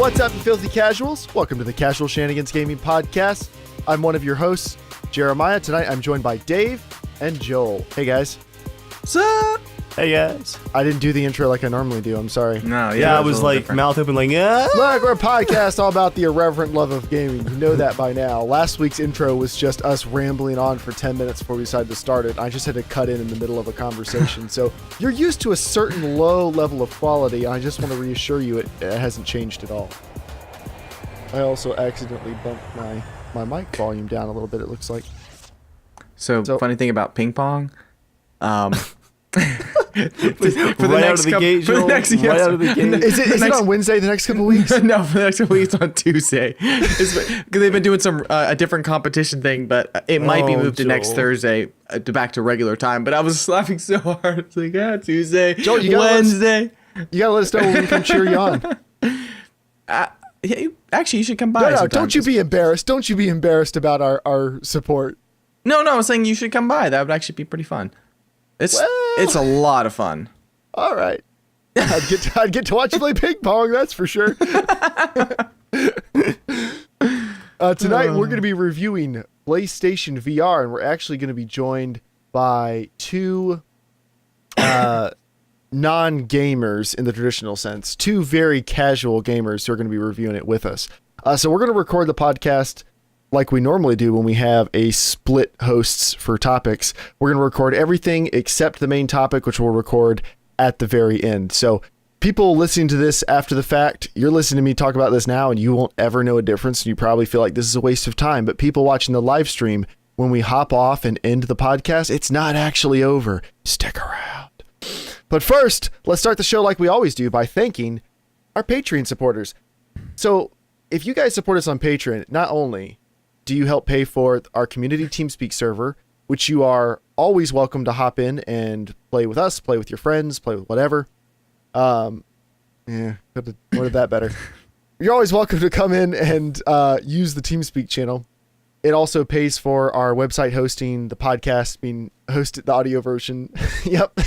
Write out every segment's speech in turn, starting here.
What's up, you filthy casuals? Welcome to the Casual Shenanigans Gaming podcast. I'm one of your hosts, Jeremiah. Tonight, I'm joined by Dave and Joel. Hey, guys. What's up? Hey, guys. I didn't do the intro like I normally do. I'm sorry. No, Yeah, I was like different. Mouth open like, yeah. Look, we're a podcast all about the irreverent love of gaming. You know that by now. Last week's intro was just us rambling on for 10 minutes before we decided to start it. I just had to cut in the middle of a conversation. So you're used to a certain low level of quality. I just want to reassure you it hasn't changed at all. I also accidentally bumped my mic volume down a little bit, it looks like. So funny thing about ping pong, Right out of the gate. Is it on Wednesday the next couple weeks? No, for the next couple weeks on Tuesday. Because they've been doing some a different competition thing, but it might be moved to next Thursday back to regular time. But I was laughing so hard. It's like, Tuesday, Joel, Wednesday. You gotta let us know when we can come cheer you on. Actually, you should come by. No, don't you be embarrassed. Don't you be embarrassed about our support. No, I was saying you should come by. That would actually be pretty fun. It's a lot of fun. All right. I'd get to watch you play ping pong, that's for sure. Tonight, we're going to be reviewing PlayStation VR, and we're actually going to be joined by two non-gamers in the traditional sense, two very casual gamers who are going to be reviewing it with us. So we're going to record the podcast like we normally do when we have a split hosts for topics. We're going to record everything except the main topic, which we'll record at the very end. So people listening to this after the fact, you're listening to me talk about this now and you won't ever know a difference. And you probably feel like this is a waste of time. But people watching the live stream, when we hop off and end the podcast, it's not actually over. Stick around. But first, let's start the show like we always do by thanking our Patreon supporters. So if you guys support us on Patreon, not only do you help pay for our community Teamspeak server, which you are always welcome to hop in and play with us, play with your friends, play with whatever. Could have worded that better. You're always welcome to come in and use the Teamspeak channel. It also pays for our website hosting, the podcast being hosted, the audio version. Yep.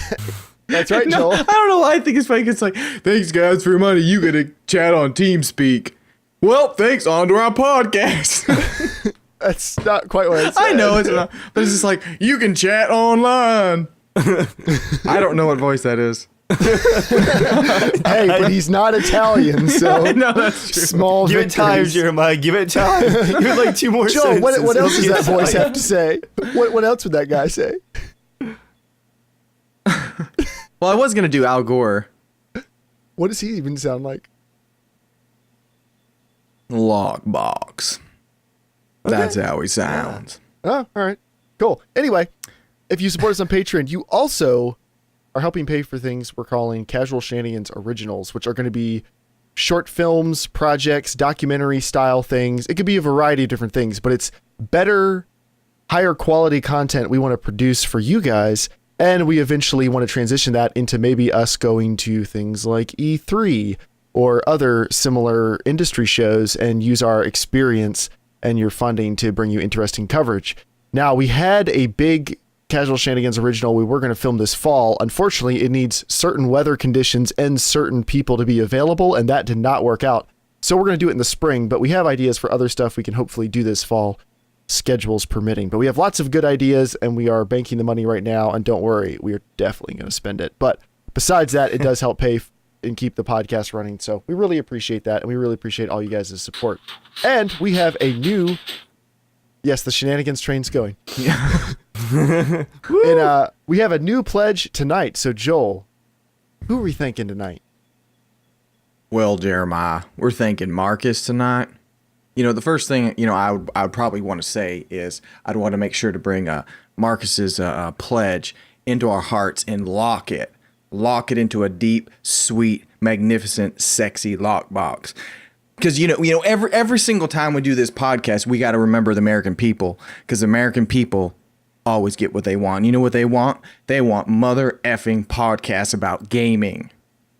That's right, Joel. I don't know why I think it's funny. It's like, thanks guys for your money. You get to chat on TeamSpeak. Well, thanks, on to our podcast. That's not quite what it said. I know it's not, but it's just like, you can chat online. I don't know what voice that is. Hey, but he's not Italian, so no, that's true. Small Give it time, Jeremiah. Give it time. Give it like 2 more Joe, sentences. what else does that voice have to say? What else would that guy say? Well, I was going to do Al Gore. What does he even sound like? Lockbox. Okay. That's how he sounds. Oh, all right. Cool. Anyway, if you support us on Patreon, you also are helping pay for things we're calling Casual Shenanigans Originals, which are going to be short films, projects, documentary style things. It could be a variety of different things, but it's better, higher quality content we want to produce for you guys. And we eventually want to transition that into maybe us going to things like E3 or other similar industry shows and use our experience and your funding to bring you interesting coverage. Now, we had a big Casual Shenanigans original we were going to film this fall. Unfortunately, it needs certain weather conditions and certain people to be available, and that did not work out. So we're going to do it in the spring, but we have ideas for other stuff we can hopefully do this fall, schedules permitting. But we have lots of good ideas, and we are banking the money right now, and don't worry, we are definitely going to spend it. But besides that, it does help pay and keep the podcast running. So we really appreciate that. And we really appreciate all you guys' support. And we have a new, yes, the shenanigans train's going. Yeah. And we have a new pledge tonight. So Joel, who are we thanking tonight? Well, Jeremiah, we're thanking Marcus tonight. You know, the first thing, I would probably want to say is I'd want to make sure to bring Marcus's pledge into our hearts and lock it into a deep, sweet, magnificent, sexy lockbox. Because every single time we do this podcast, we got to remember the American people, because the American people always get what they want. You know what they want? They want mother effing podcasts about gaming,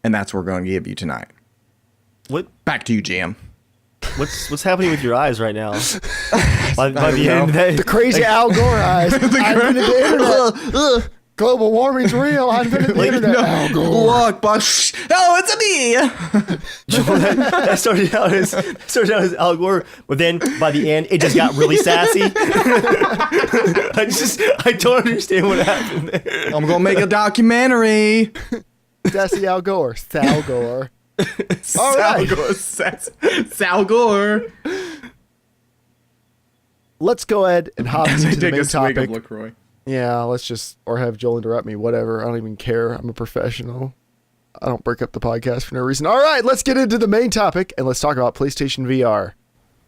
and that's what we're going to give you tonight. What? Back to you, Jim. What's happening with your eyes right now? by the end, the crazy Al Gore eyes. global warming's real. I invented the internet. Al Gore. Look, boss. Oh, it's a me. That started out as Al Gore, but then by the end, it just got really sassy. I don't understand what happened there. I'm gonna make a documentary. Sassy Al Gore. Sal Gore. All right. Sal Gore. Let's go ahead and hop into the Take main a swig topic. of LaCroix. Yeah, let's just, or have Joel interrupt me, whatever. I don't even care. I'm a professional. I don't break up the podcast for no reason. All right, let's get into the main topic and let's talk about PlayStation VR.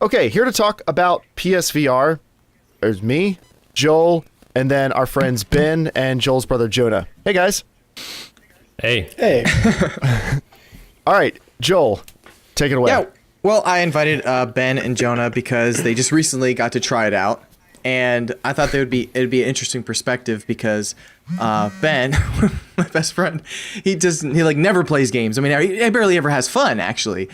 Okay, here to talk about PSVR, there's me, Joel, and then our friends Ben and Joel's brother Jonah. Hey, guys. Hey. All right, Joel, take it away. Yeah. Well, I invited Ben and Jonah because they just recently got to try it out. And I thought it'd be an interesting perspective because Ben, my best friend, he never plays games. I mean, he barely ever has fun, actually.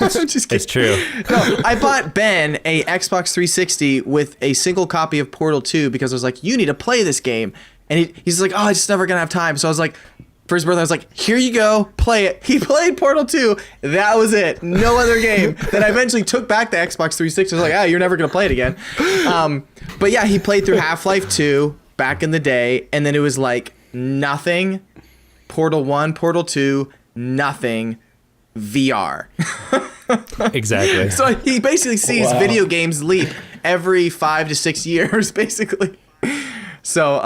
Just It's true. No, I bought Ben a Xbox 360 with a single copy of Portal 2 because I was like, you need to play this game. And he's like, oh, I just never gonna have time. So I was like, for his birthday, I was like, here you go, play it. He played Portal 2. That was it. No other game. Then I eventually took back the Xbox 360. I was like, you're never going to play it again. But yeah, he played through Half-Life 2 back in the day. And then it was like nothing. Portal 1, Portal 2, nothing. VR. Exactly. So he basically sees video games leap every 5 to 6 years, basically. So,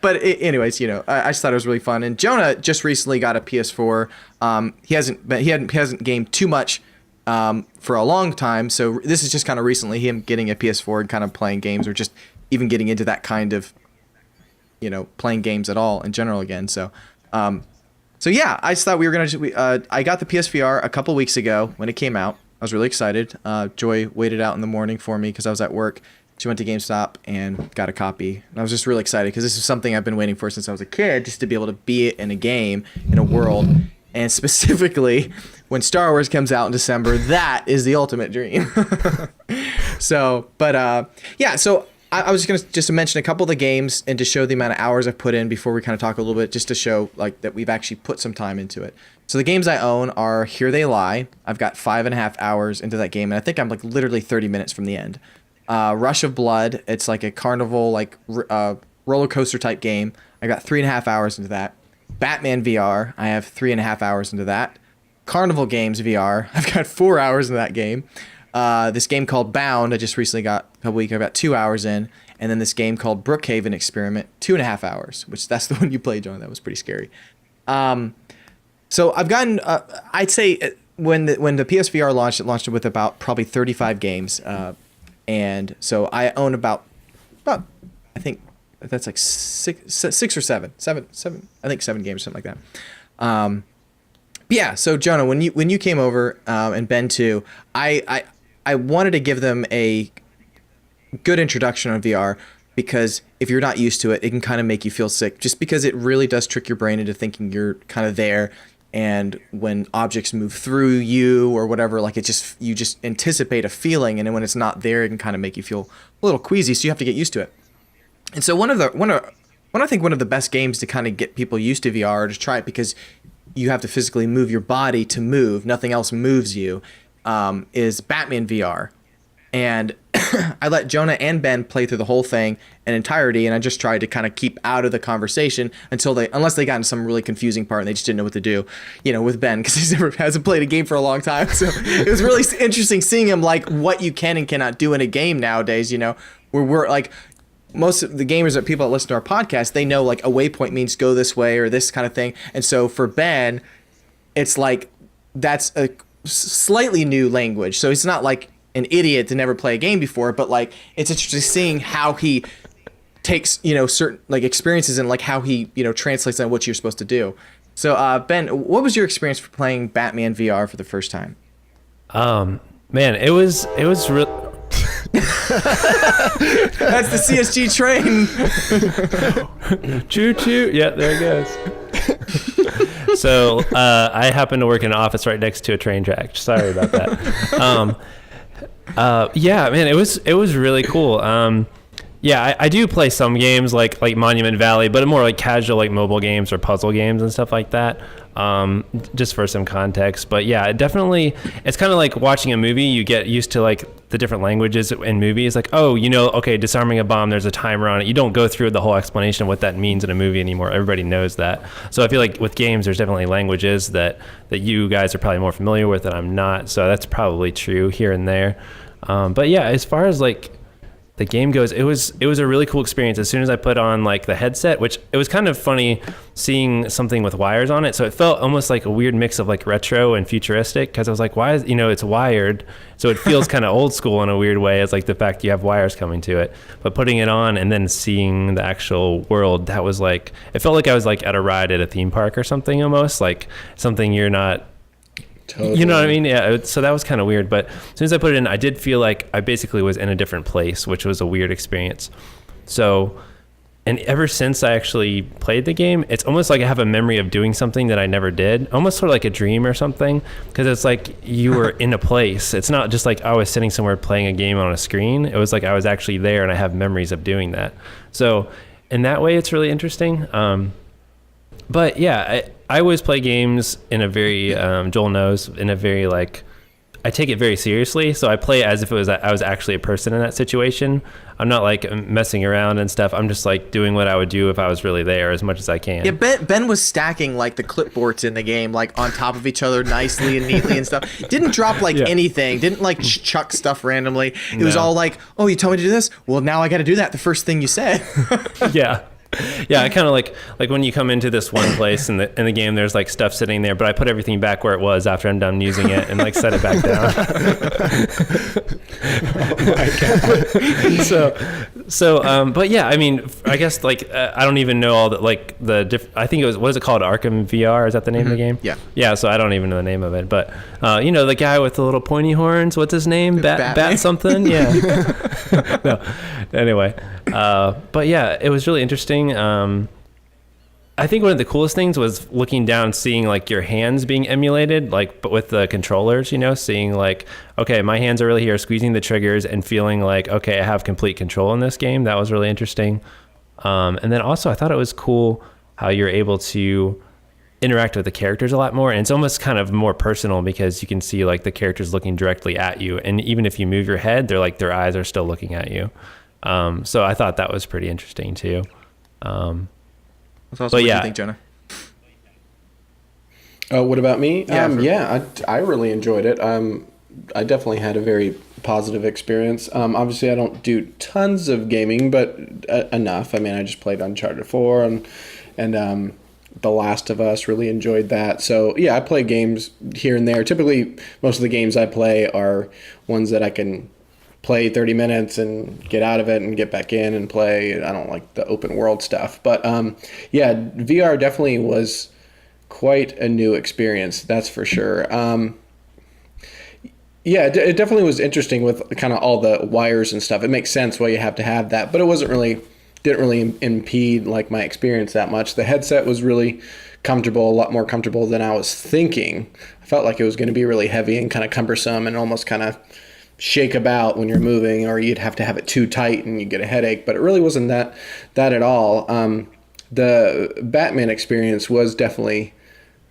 anyways, I just thought it was really fun. And Jonah just recently got a PS4. He hasn't gamed too much for a long time. So this is just kind of recently him getting a PS4 and kind of playing games, or just even getting into that kind of, playing games at all in general again. So, yeah, I just thought we were gonna. I got the PSVR a couple weeks ago when it came out. I was really excited. Joy waited out in the morning for me because I was at work. She went to GameStop and got a copy. And I was just really excited because this is something I've been waiting for since I was a kid, just to be able to be in a game, in a world. And specifically, when Star Wars comes out in December, that is the ultimate dream. So I was going to just mention a couple of the games and to show the amount of hours I've put in before we kind of talk a little bit, just to show like that we've actually put some time into it. So the games I own are Here They Lie. I've got 5.5 hours into that game, and I think I'm like literally 30 minutes from the end. Rush of Blood, it's like a carnival, like roller coaster type game. I got 3.5 hours into that. Batman VR, I have 3.5 hours into that. Carnival Games VR, I've got 4 hours into that game. This game called Bound, I just recently got a couple weeks, I've got 2 hours in. And then this game called Brookhaven Experiment, 2.5 hours, which that's the one you played, John. That was pretty scary. So I've gotten, I'd say when the PSVR launched, it launched with about probably 35 games. And so I own about I think that's like six or seven. I think 7 games, something like that. Yeah. So Jonah, when you came over, and Ben too, I wanted to give them a good introduction on VR, because if you're not used to it, it can kind of make you feel sick, just because it really does trick your brain into thinking you're kind of there. And when objects move through you or whatever, like you just anticipate a feeling, and then when it's not there, it can kind of make you feel a little queasy. So you have to get used to it. And so one of the best games to kind of get people used to VR, or to try it, because you have to physically move your body to move, nothing else moves you, is Batman VR. And I let Jonah and Ben play through the whole thing in entirety, and I just tried to kind of keep out of the conversation unless they got into some really confusing part and they just didn't know what to do, with Ben, because he hasn't played a game for a long time. So it was really interesting seeing him, like, what you can and cannot do in a game nowadays, where we're like, most of the gamers that people that listen to our podcast, they know like a waypoint means go this way or this kind of thing. And so for Ben, it's like that's a slightly new language. So it's not like an idiot to never play a game before, but like it's interesting seeing how he takes certain like experiences and like how he translates on what you're supposed to do. So Ben, what was your experience for playing Batman VR for the first time? Man, it was real. That's the CSG train. Choo choo. Yeah, there it goes. So I happen to work in an office right next to a train track. Sorry about that. Yeah, man, it was really cool. Yeah, I do play some games like Monument Valley, but more like casual like mobile games or puzzle games and stuff like that. Just for some context. But yeah, it's kind of like watching a movie. You get used to like the different languages in movies. Like, oh, okay, disarming a bomb, there's a timer on it. You don't go through the whole explanation of what that means in a movie anymore. Everybody knows that. So I feel like with games, there's definitely languages that you guys are probably more familiar with that I'm not. So that's probably true here and there. But yeah, as far as like the game goes, it was a really cool experience. As soon as I put on like the headset, which it was kind of funny seeing something with wires on it. So it felt almost like a weird mix of like retro and futuristic, because I was like, why is, it's wired. So it feels kind of old school in a weird way. It's like the fact you have wires coming to it, but putting it on and then seeing the actual world, that was like, it felt like I was like at a ride at a theme park or something, almost like something you're not. Totally. You know what I mean? Yeah. So that was kind of weird. But as soon as I put it in, I did feel like I basically was in a different place, which was a weird experience. So, and ever since I actually played the game, it's almost like I have a memory of doing something that I never did, almost sort of like a dream or something. Because it's like you were in a place. It's not just like I was sitting somewhere playing a game on a screen. It was like I was actually there and I have memories of doing that. So in that way, it's really interesting. But yeah, I always play games in a very, Joel knows, in a very like, I take it very seriously. So I play as if I was actually a person in that situation. I'm not like messing around and stuff. I'm just like doing what I would do if I was really there as much as I can. Yeah, Ben was stacking like the clipboards in the game like on top of each other nicely and neatly and stuff. Didn't drop like anything. Didn't like chuck stuff randomly. It was all like, oh, you told me to do this? Well, now I got to do that. The first thing you said. Yeah. Yeah, I kind of like when you come into this one place in the game, there's like stuff sitting there, but I put everything back where it was after I'm done using it and like set it back down. Oh my God. But yeah, I mean, I guess like I don't even know all the like I think it was, what is it called? Arkham VR? Is that the name of the game? Yeah. Yeah. So I don't even know the name of it, but the guy with the little pointy horns, what's his name? Bat something? Yeah. No. Anyway, but yeah, it was really interesting. I think one of the coolest things was looking down, seeing like your hands being emulated, like, but with the controllers, seeing like, okay, my hands are really here, squeezing the triggers and feeling like, okay, I have complete control in this game. That was really interesting. And then also I thought it was cool how you're able to interact with the characters a lot more. And it's almost kind of more personal because you can see like the characters looking directly at you. And even if you move your head, they're like, their eyes are still looking at you. So I thought that was pretty interesting too. What do you think, Jonah? What about me? Yeah, I really enjoyed it. I definitely had a very positive experience. Obviously, I don't do tons of gaming, but enough. I mean, I just played Uncharted 4 and The Last of Us. Really enjoyed that. So yeah, I play games here and there. Typically, most of the games I play are ones that I can play 30 minutes and get out of it and get back in and play. I don't like the open world stuff. But yeah, VR definitely was quite a new experience, that's for sure. Yeah, it definitely was interesting with kind of all the wires and stuff. It makes sense why you have to have that, but it didn't really impede like my experience that much. The headset was really comfortable, a lot more comfortable than I was thinking. I felt like it was going to be really heavy and kind of cumbersome and almost kind of shake about when you're moving, or you'd have to have it too tight and you get a headache, but it really wasn't that at all. The Batman experience was definitely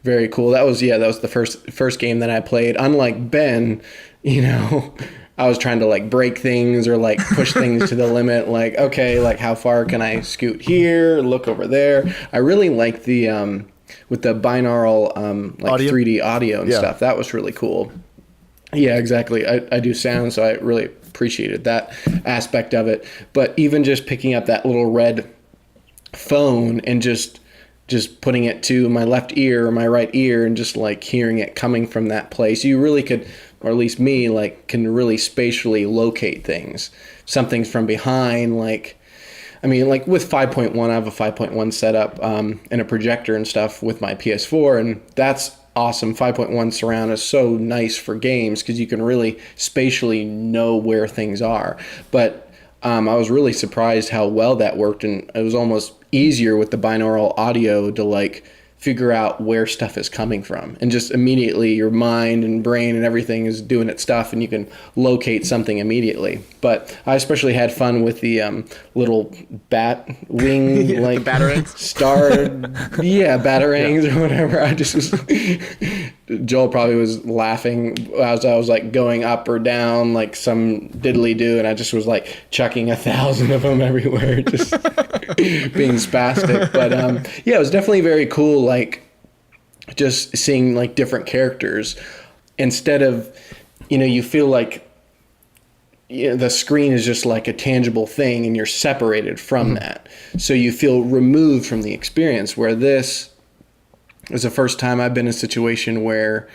very cool. That was the first game that I played. Unlike Ben, I was trying to like break things or like push things to the limit. Like, okay, like how far can I scoot here? Look over there. I really liked the with the binaural like audio? 3D audio and stuff. That was really cool. Yeah, exactly. I do sound, so I really appreciated that aspect of it. But even just picking up that little red phone and just putting it to my left ear or my right ear and just like hearing it coming from that place, you really could, or at least me, like can really spatially locate things. Something's from behind, like, I mean, like with 5.1, I have a 5.1 setup and a projector and stuff with my PS4, and that's awesome. 5.1 surround is so nice for games because you can really spatially know where things are. But I was really surprised how well that worked, and it was almost easier with the binaural audio to like figure out where stuff is coming from, and just immediately your mind and brain and everything is doing its stuff, and you can locate something immediately. But I especially had fun with the little bat wing like batarangs? star batarangs or whatever. I just was Joel probably was laughing as I was like going up or down like some diddly do, and I just was like chucking 1,000 of them everywhere, just being spastic. But yeah, it was definitely very cool, like just seeing like different characters instead of, you feel like the screen is just like a tangible thing and you're separated from that. So you feel removed from the experience, where this is the first time I've been in a situation where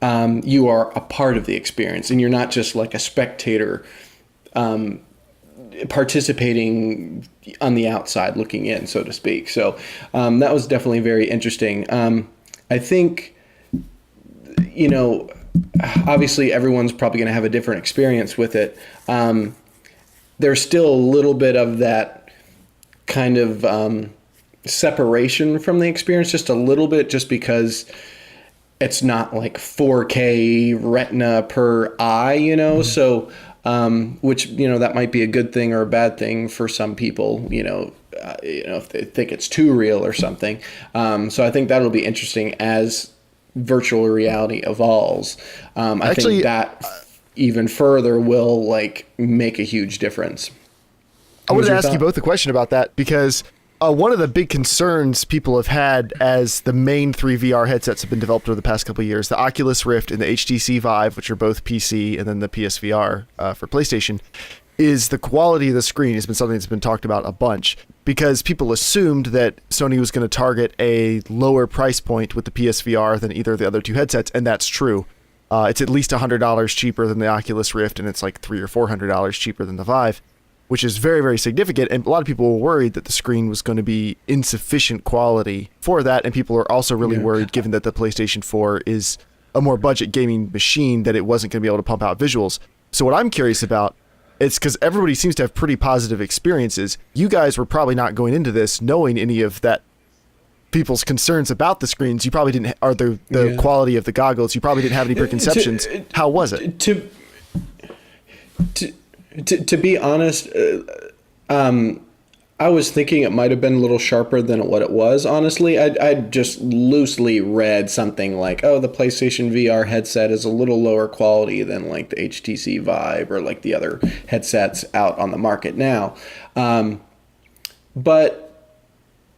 you are a part of the experience and you're not just like a spectator participating on the outside looking in, so to speak. So that was definitely very interesting. I think, obviously everyone's probably going to have a different experience with it. There's still a little bit of that kind of separation from the experience, just a little bit, just because it's not like 4K retina per eye, so which, that might be a good thing or a bad thing for some people, if they think it's too real or something. So I think that'll be interesting as virtual reality evolves. I think that even further will like make a huge difference. I wanted to ask you both a question about that, because one of the big concerns people have had as the main 3 VR headsets have been developed over the past couple of years, the Oculus Rift and the HTC Vive, which are both PC, and then the PSVR for PlayStation, is the quality of the screen has been something that's been talked about a bunch, because people assumed that Sony was going to target a lower price point with the PSVR than either of the other two headsets, and that's true. It's at least $100 cheaper than the Oculus Rift, and it's like $300 or $400 cheaper than the Vive, which is very, very significant. And a lot of people were worried that the screen was going to be insufficient quality for that. And people are also really worried, given that the PlayStation 4 is a more budget gaming machine, that it wasn't going to be able to pump out visuals. So what I'm curious about, it's because everybody seems to have pretty positive experiences. You guys were probably not going into this knowing any of that people's concerns about the screens. You probably didn't, or the quality of the goggles. You probably didn't have any preconceptions. How was it? To be honest, I was thinking it might have been a little sharper than what it was, honestly. I just loosely read something like, oh, the PlayStation VR headset is a little lower quality than like the HTC Vive or like the other headsets out on the market now. But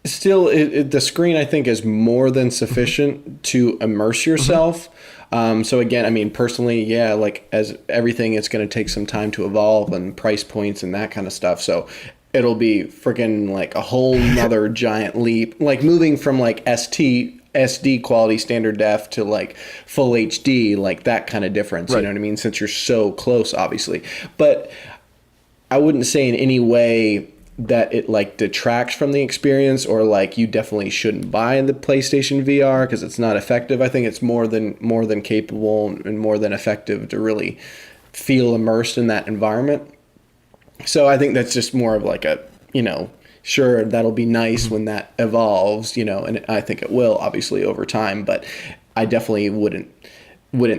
still, the screen, I think, is more than sufficient to immerse yourself. So again, I mean, personally, yeah, like as everything, it's going to take some time to evolve and price points and that kind of stuff. So it'll be freaking like a whole nother giant leap, like moving from like SD quality standard def to like full HD, like that kind of difference, you know what I mean? Since you're so close, obviously. But I wouldn't say in any way that it like detracts from the experience, or like you definitely shouldn't buy the PlayStation VR because it's not effective. I think it's more than capable and more than effective to really feel immersed in that environment. So I think that's just more of like a, sure, that'll be nice when that evolves, and I think it will obviously over time, but I definitely wouldn't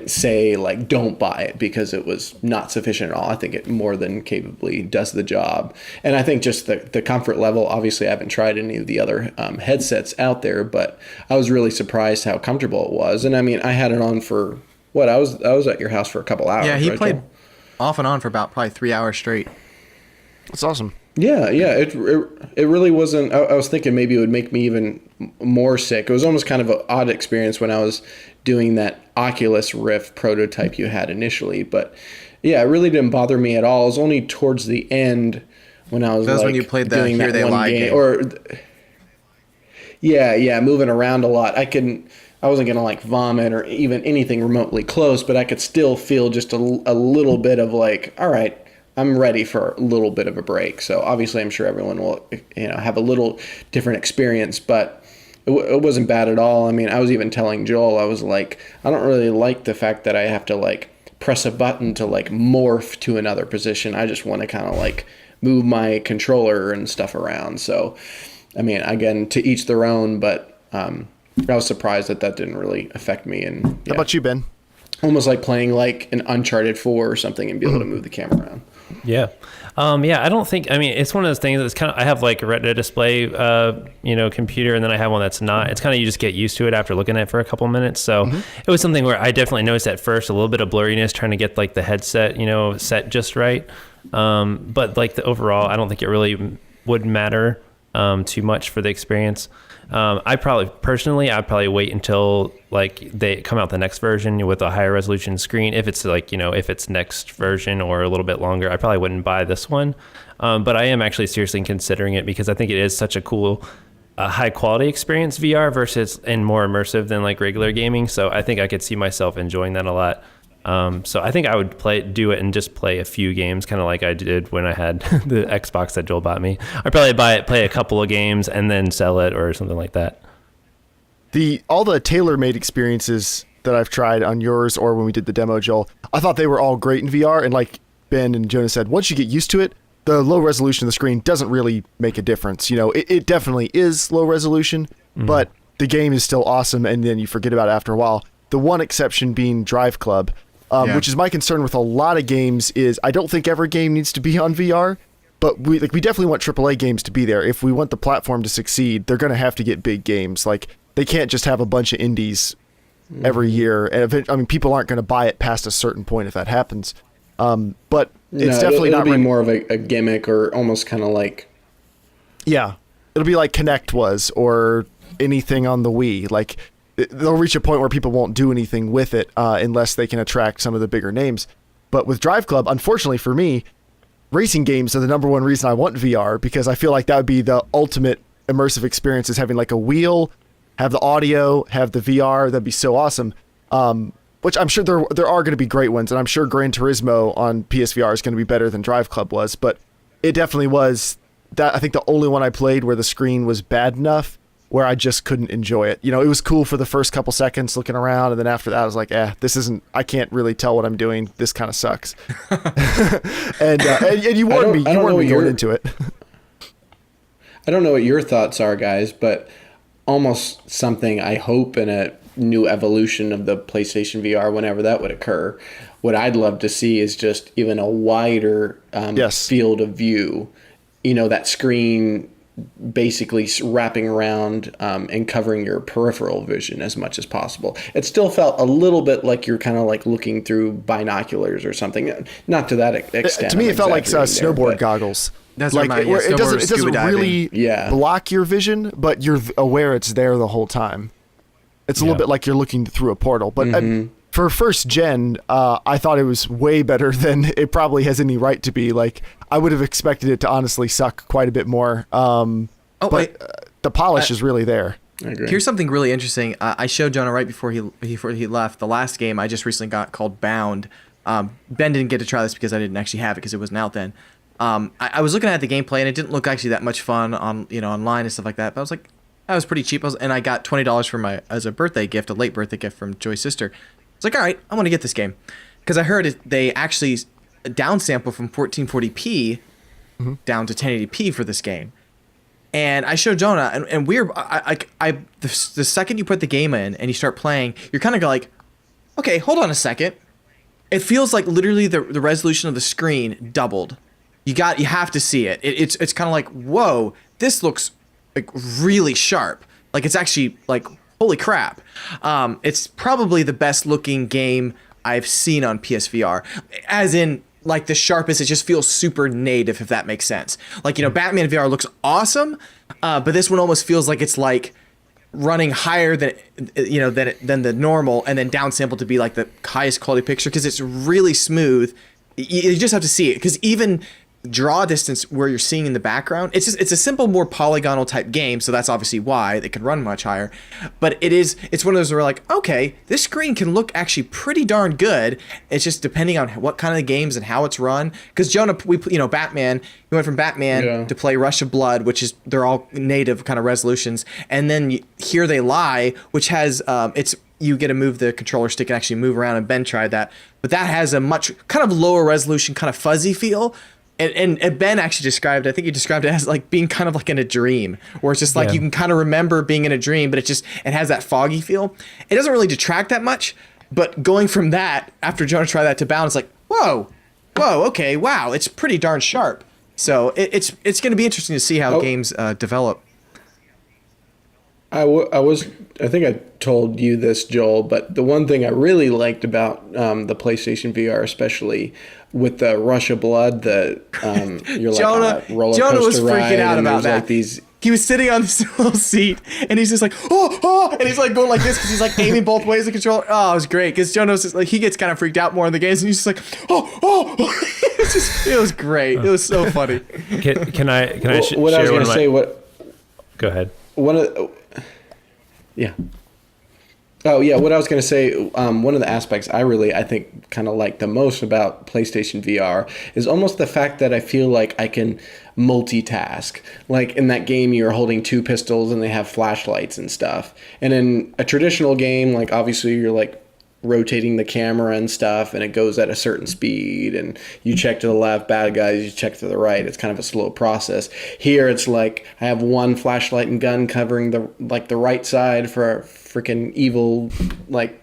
say like don't buy it because it was not sufficient at all. I think it more than capably does the job. And I think just the comfort level, obviously I haven't tried any of the other headsets out there, but I was really surprised how comfortable it was. And I mean, I had it on for I was at your house for a couple hours. Yeah, he right, played Joel? off and on for about probably 3 hours straight. That's awesome. Yeah. It really wasn't. I was thinking maybe it would make me even more sick. It was almost kind of an odd experience when I was doing that Oculus Rift prototype you had initially. But yeah, it really didn't bother me at all. It was only towards the end when I was That was like when you played the doing Here that They one Lie game. Moving around a lot. I wasn't gonna like vomit or even anything remotely close, but I could still feel just a little bit of like, all right, I'm ready for a little bit of a break. So obviously I'm sure everyone will, have a little different experience, but it wasn't bad at all. I mean, I was even telling Joel, I was like, I don't really like the fact that I have to like press a button to like morph to another position. I just want to kind of like move my controller and stuff around. So, I mean, again, to each their own, but I was surprised that didn't really affect me. And How about you, Ben? almost like playing like an Uncharted 4 or something and be able to move the camera around. Yeah. Yeah, I don't think, I mean, it's one of those things that's kind of, I have like a retina display, computer, and then I have one that's not. It's kind of, you just get used to it after looking at it for a couple minutes. So it was something where I definitely noticed at first a little bit of blurriness trying to get like the headset, set just right. But like the overall, I don't think it really would matter too much for the experience. I'd probably wait until like they come out the next version with a higher resolution screen. If it's like, if it's next version or a little bit longer, I probably wouldn't buy this one. But I am actually seriously considering it because I think it is such a cool, high quality experience VR versus and more immersive than like regular gaming. So I think I could see myself enjoying that a lot. So I think I would do it and just play a few games, kind of like I did when I had the Xbox that Joel bought me. I'd probably play a couple of games and then sell it or something like that. All the tailor-made experiences that I've tried on yours or when we did the demo, Joel, I thought they were all great in VR. And like Ben and Jonah said, once you get used to it, the low resolution of the screen doesn't really make a difference. It definitely is low resolution, but the game is still awesome. And then you forget about it after a while. The one exception being Drive Club. Which is my concern with a lot of games is I don't think every game needs to be on VR, but we definitely want AAA games to be there. If we want the platform to succeed, they're going to have to get big games. Like they can't just have a bunch of indies every year. And people aren't going to buy it past a certain point if that happens. But it's definitely it'll not be more of a gimmick or almost kind of like. Yeah, it'll be like Kinect was or anything on the Wii. Like they'll reach a point where people won't do anything with it unless they can attract some of the bigger names. But with Drive Club, unfortunately for me, racing games are the number one reason I want VR because I feel like that would be the ultimate immersive experience is having like a wheel, have the audio, have the VR. That'd be so awesome. Which I'm sure there are going to be great ones. And I'm sure Gran Turismo on PSVR is going to be better than Drive Club was. But it definitely was that. I think the only one I played where the screen was bad enough where I just couldn't enjoy it. It was cool for the first couple seconds looking around. And then after that, I was like, I can't really tell what I'm doing. This kind of sucks. and you warned me going into it. I don't know what your thoughts are, guys, but almost something I hope in a new evolution of the PlayStation VR, whenever that would occur, what I'd love to see is just even a wider field of view. That screen basically wrapping around and covering your peripheral vision as much as possible. It still felt a little bit like you're kind of like looking through binoculars or something. Not to that extent. To me, it felt like snowboard goggles. That's like it doesn't really block your vision, but you're aware it's there the whole time. It's a little bit like you're looking through a portal. But for first gen, I thought it was way better than it probably has any right to be. Like I would have expected it to honestly suck quite a bit more. The polish is really there. I agree. Here's something really interesting. I showed Jonah right before he left. The last game I just recently got called Bound. Ben didn't get to try this because I didn't actually have it because it wasn't out then. I was looking at the gameplay and it didn't look actually that much fun on online and stuff like that. But I was like, that was pretty cheap. And I got $20 as a birthday gift, a late birthday gift from Joy's sister. I was like, all right, I'm gonna get this game because I heard they actually downsample from 1440p down to 1080p for this game. And I showed Jonah, and the second you put the game in and you start playing, you're kind of like, okay, hold on a second. It feels like literally the resolution of the screen doubled. You have to see it. It's kind of like, whoa, this looks like really sharp. Like it's actually like, holy crap. It's probably the best looking game I've seen on PSVR. As in, like the sharpest, it just feels super native, if that makes sense. Like, Batman VR looks awesome, but this one almost feels like it's like running higher than the normal and then downsampled to be like the highest quality picture because it's really smooth. You just have to see it because even draw distance where you're seeing in the background, it's a simple, more polygonal type game, so that's obviously why it can run much higher. But it's one of those where like, okay, this screen can look actually pretty darn good. It's just depending on what kind of games and how it's run. Because Jonah, Batman, we went from Batman to play Rush of Blood, which is they're all native kind of resolutions, and then Here They Lie, which has you get to move the controller stick and actually move around, and Ben tried that, but that has a much kind of lower resolution, kind of fuzzy feel. And Ben actually described, I think he described it as like being kind of like in a dream, where it's just like you can kind of remember being in a dream, but it has that foggy feel. It doesn't really detract that much, but going from that, after Jonah tried that to Bound, it's like, whoa, okay, wow, it's pretty darn sharp. So it's going to be interesting to see how games develop. I think I told you this, Joel, but the one thing I really liked about the PlayStation VR, especially with the rush of blood, you're like on a roller coaster Jonah was freaking ride, out and about there's that. like these. He was sitting on this little seat, and he's just like, and he's like going like this because he's like aiming both ways the controller. Oh, it was great because Jonah was just, like, he gets kind of freaked out more in the games, and he's just like, it was great. It was so funny. Can I share What I was one going of to my? say, Go ahead. Yeah. Oh yeah, what I was going to say, one of the aspects I think kind of like the most about PlayStation VR is almost the fact that I feel like I can multitask. Like in that game, you're holding two pistols and they have flashlights and stuff. And in a traditional game, like obviously you're like rotating the camera and stuff, and it goes at a certain speed, and you check to the left, bad guys, you check to the right. It's kind of a slow process. Here it's like I have one flashlight and gun covering the right side for a freaking evil like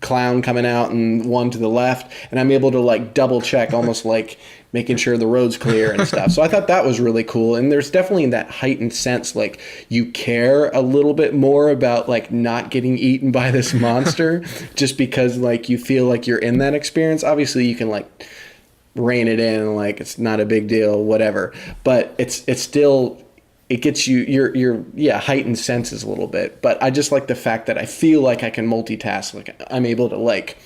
clown coming out, and one to the left, and I'm able to like double check, almost like making sure the road's clear and stuff. So I thought that was really cool. And there's definitely that heightened sense, like you care a little bit more about like not getting eaten by this monster just because like you feel like you're in that experience. Obviously you can like rein it in, like it's not a big deal, whatever. But it's still, it gets you your heightened senses a little bit. But I just like the fact that I feel like I can multitask. Like I'm able to like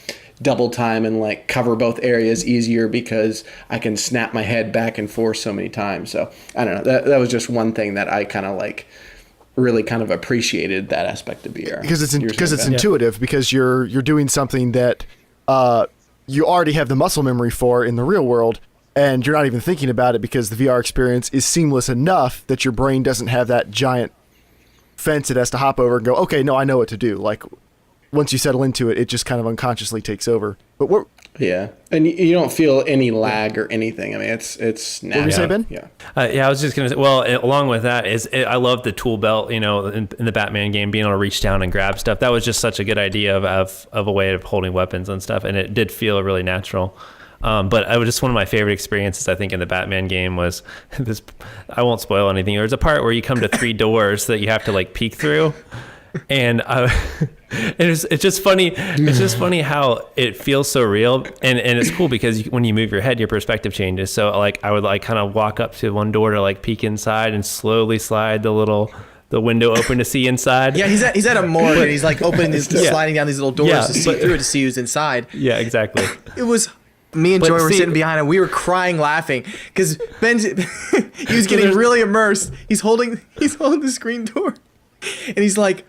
double time and like cover both areas easier because I can snap my head back and forth so many times. So I don't know, that was just one thing that I kind of like really kind of appreciated, that aspect of VR, because it's intuitive, because you're doing something that you already have the muscle memory for in the real world, and you're not even thinking about it because the VR experience is seamless enough that your brain doesn't have that giant fence it has to hop over and go, okay, no, I know what to do. Like once you settle into it, it just kind of unconsciously takes over. But and you don't feel any lag or anything. I mean, it's natural. What were you saying, Ben? Yeah. I was just gonna say. Well, along with that I love the tool belt. You know, in the Batman game, being able to reach down and grab stuff. That was just such a good idea of a way of holding weapons and stuff, and it did feel really natural. But I was just one of my favorite experiences, I think, in the Batman game was this. I won't spoil anything. There's a part where you come to 3 doors that you have to like peek through. And it's just funny. It's just funny how it feels so real, and it's cool because when you move your head, your perspective changes. So like I would like kind of walk up to one door to like peek inside and slowly slide the window open to see inside. Yeah, he's at a morgue and he's like opening these, sliding down these little doors to see through it, to see who's inside. Yeah, exactly. It was. Me and Joy were sitting behind him. We were crying, laughing because Ben, he was getting really immersed. He's holding the screen door, and he's like.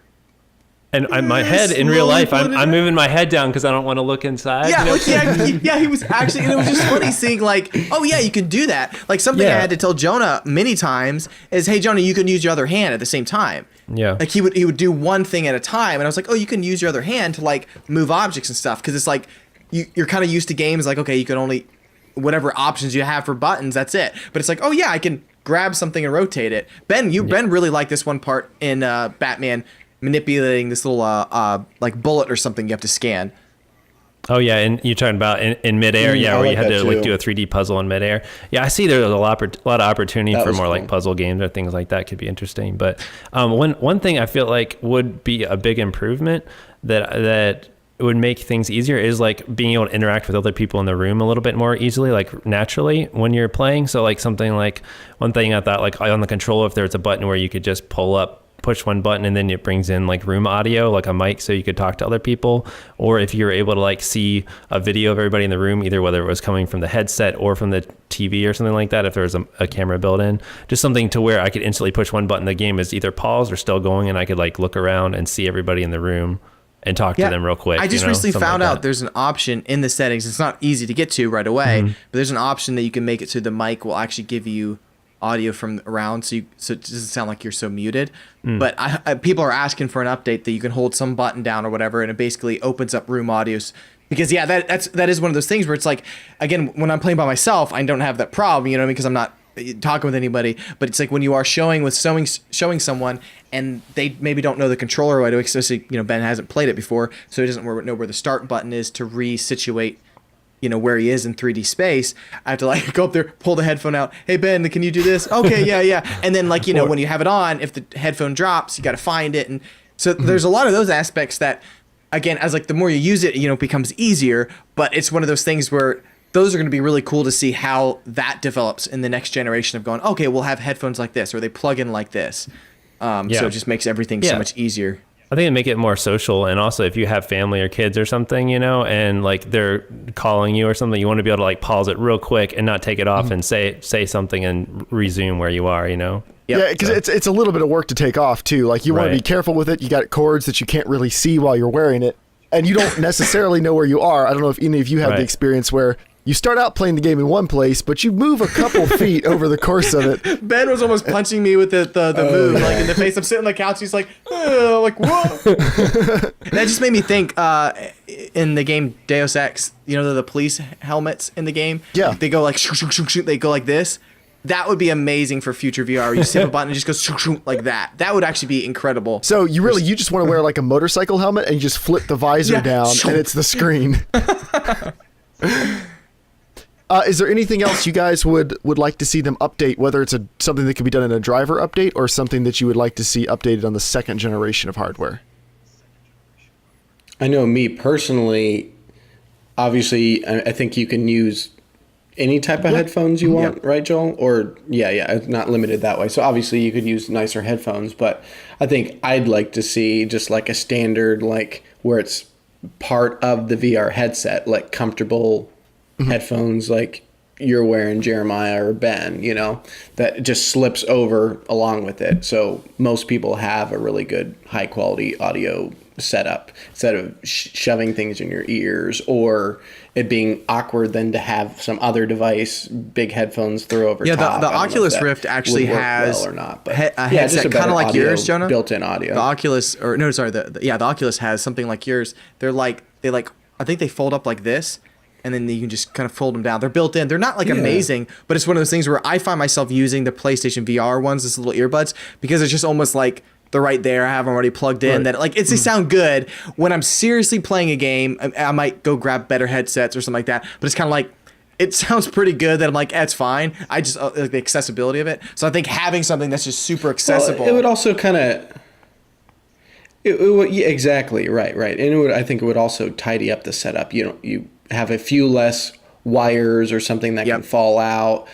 And my head in real life, I'm moving my head down because I don't want to look inside. Yeah, you know? he was actually, and it was just funny seeing like, oh yeah, you can do that. Like something I had to tell Jonah many times is, hey Jonah, you can use your other hand at the same time. Yeah. Like he would do one thing at a time, and I was like, oh, you can use your other hand to like move objects and stuff, because it's like you're kind of used to games like, okay, you can only whatever options you have for buttons, that's it. But it's like, oh yeah, I can grab something and rotate it. Ben really liked this one part in Batman. Manipulating this little like bullet or something you have to scan. Oh yeah, and you're talking about in midair, where you had to like do a 3D puzzle in midair. Yeah, I see there's a lot of opportunity for more like puzzle games or things like that could be interesting. But one thing I feel like would be a big improvement that would make things easier is like being able to interact with other people in the room a little bit more easily, like naturally when you're playing. So like something like one thing I thought like on the controller, if there's a button where you could just push one button and then it brings in like room audio, like a mic, so you could talk to other people. Or if you're able to like see a video of everybody in the room, either whether it was coming from the headset or from the TV or something like that, if there was a camera built in, just something to where I could instantly push one button, the game is either paused or still going, and I could like look around and see everybody in the room and talk to them real quick. I just recently found out there's an option in the settings. It's not easy to get to right away, but there's an option that you can make it so the mic will actually give you audio from around, so it doesn't sound like you're so muted. But people are asking for an update that you can hold some button down or whatever, and it basically opens up room audio Because that is one of those things where it's like, again, when I'm playing by myself, I don't have that problem, you know, because I'm not talking with anybody. But it's like when you are showing someone and they maybe don't know the controller right away, especially, you know, Ben hasn't played it before, so he doesn't know where the start button is to resituate, you know, where he is in 3D space. I have to like go up there, pull the headphone out. Hey Ben, can you do this? Okay, yeah. And then like, you know, when you have it on, if the headphone drops, you got to find it. And so there's a lot of those aspects that, again, as like the more you use it, you know, it becomes easier. But it's one of those things where those are going to be really cool to see how that develops in the next generation of going, okay, we'll have headphones like this, or they plug in like this. So it just makes everything so much easier. I think it'd make it more social, and also if you have family or kids or something, you know, and like they're calling you or something, you want to be able to like pause it real quick and not take it off and say something and resume where you are, you know. Yep. Yeah, because it's a little bit of work to take off too. Like you want to be careful with it. You got cords that you can't really see while you're wearing it, and you don't necessarily know where you are. I don't know if any of you had the experience where you start out playing the game in one place, but you move a couple feet over the course of it. Ben was almost punching me with the move, like in the face. I'm sitting on the couch. He's like, like what? That just made me think. In the game Deus Ex, you know, the police helmets in the game. Yeah, they go like shoot, shoot, shoot, shoot. They go like this. That would be amazing for future VR. You just hit a button and it just goes shoot, shoot, like that. That would actually be incredible. So you just want to wear like a motorcycle helmet and you just flip the visor down and it's the screen. Is there anything else you guys would like to see them update, whether it's something that could be done in a driver update or something that you would like to see updated on the second generation of hardware? I know me personally, obviously, I think you can use any type of headphones you want, right, Joel? Or, it's not limited that way. So obviously you could use nicer headphones, but I think I'd like to see just like a standard, like where it's part of the VR headset, like comfortable headphones like you're wearing, Jeremiah or Ben, you know, that just slips over along with it. So most people have a really good high quality audio setup instead of shoving things in your ears or it being awkward then to have some other device, big headphones throw over top. The Oculus Rift actually has well or not, but a headset kind of like yours, Jonah. Built-in audio. The Oculus, the Oculus has something like yours. They I think they fold up like this, and then you can just kind of fold them down. They're built in. They're not like amazing, but it's one of those things where I find myself using the PlayStation VR ones, this little earbuds, because it's just almost like they're right there. I have them already plugged in. That like they sound good. When I'm seriously playing a game, I might go grab better headsets or something like that. But it's kind of like it sounds pretty good that I'm like, it's fine. I just like the accessibility of it. So I think having something that's just super accessible. Well, it would also kind of. Exactly right, and I think it would also tidy up the setup. You have a few less wires or something that can fall out.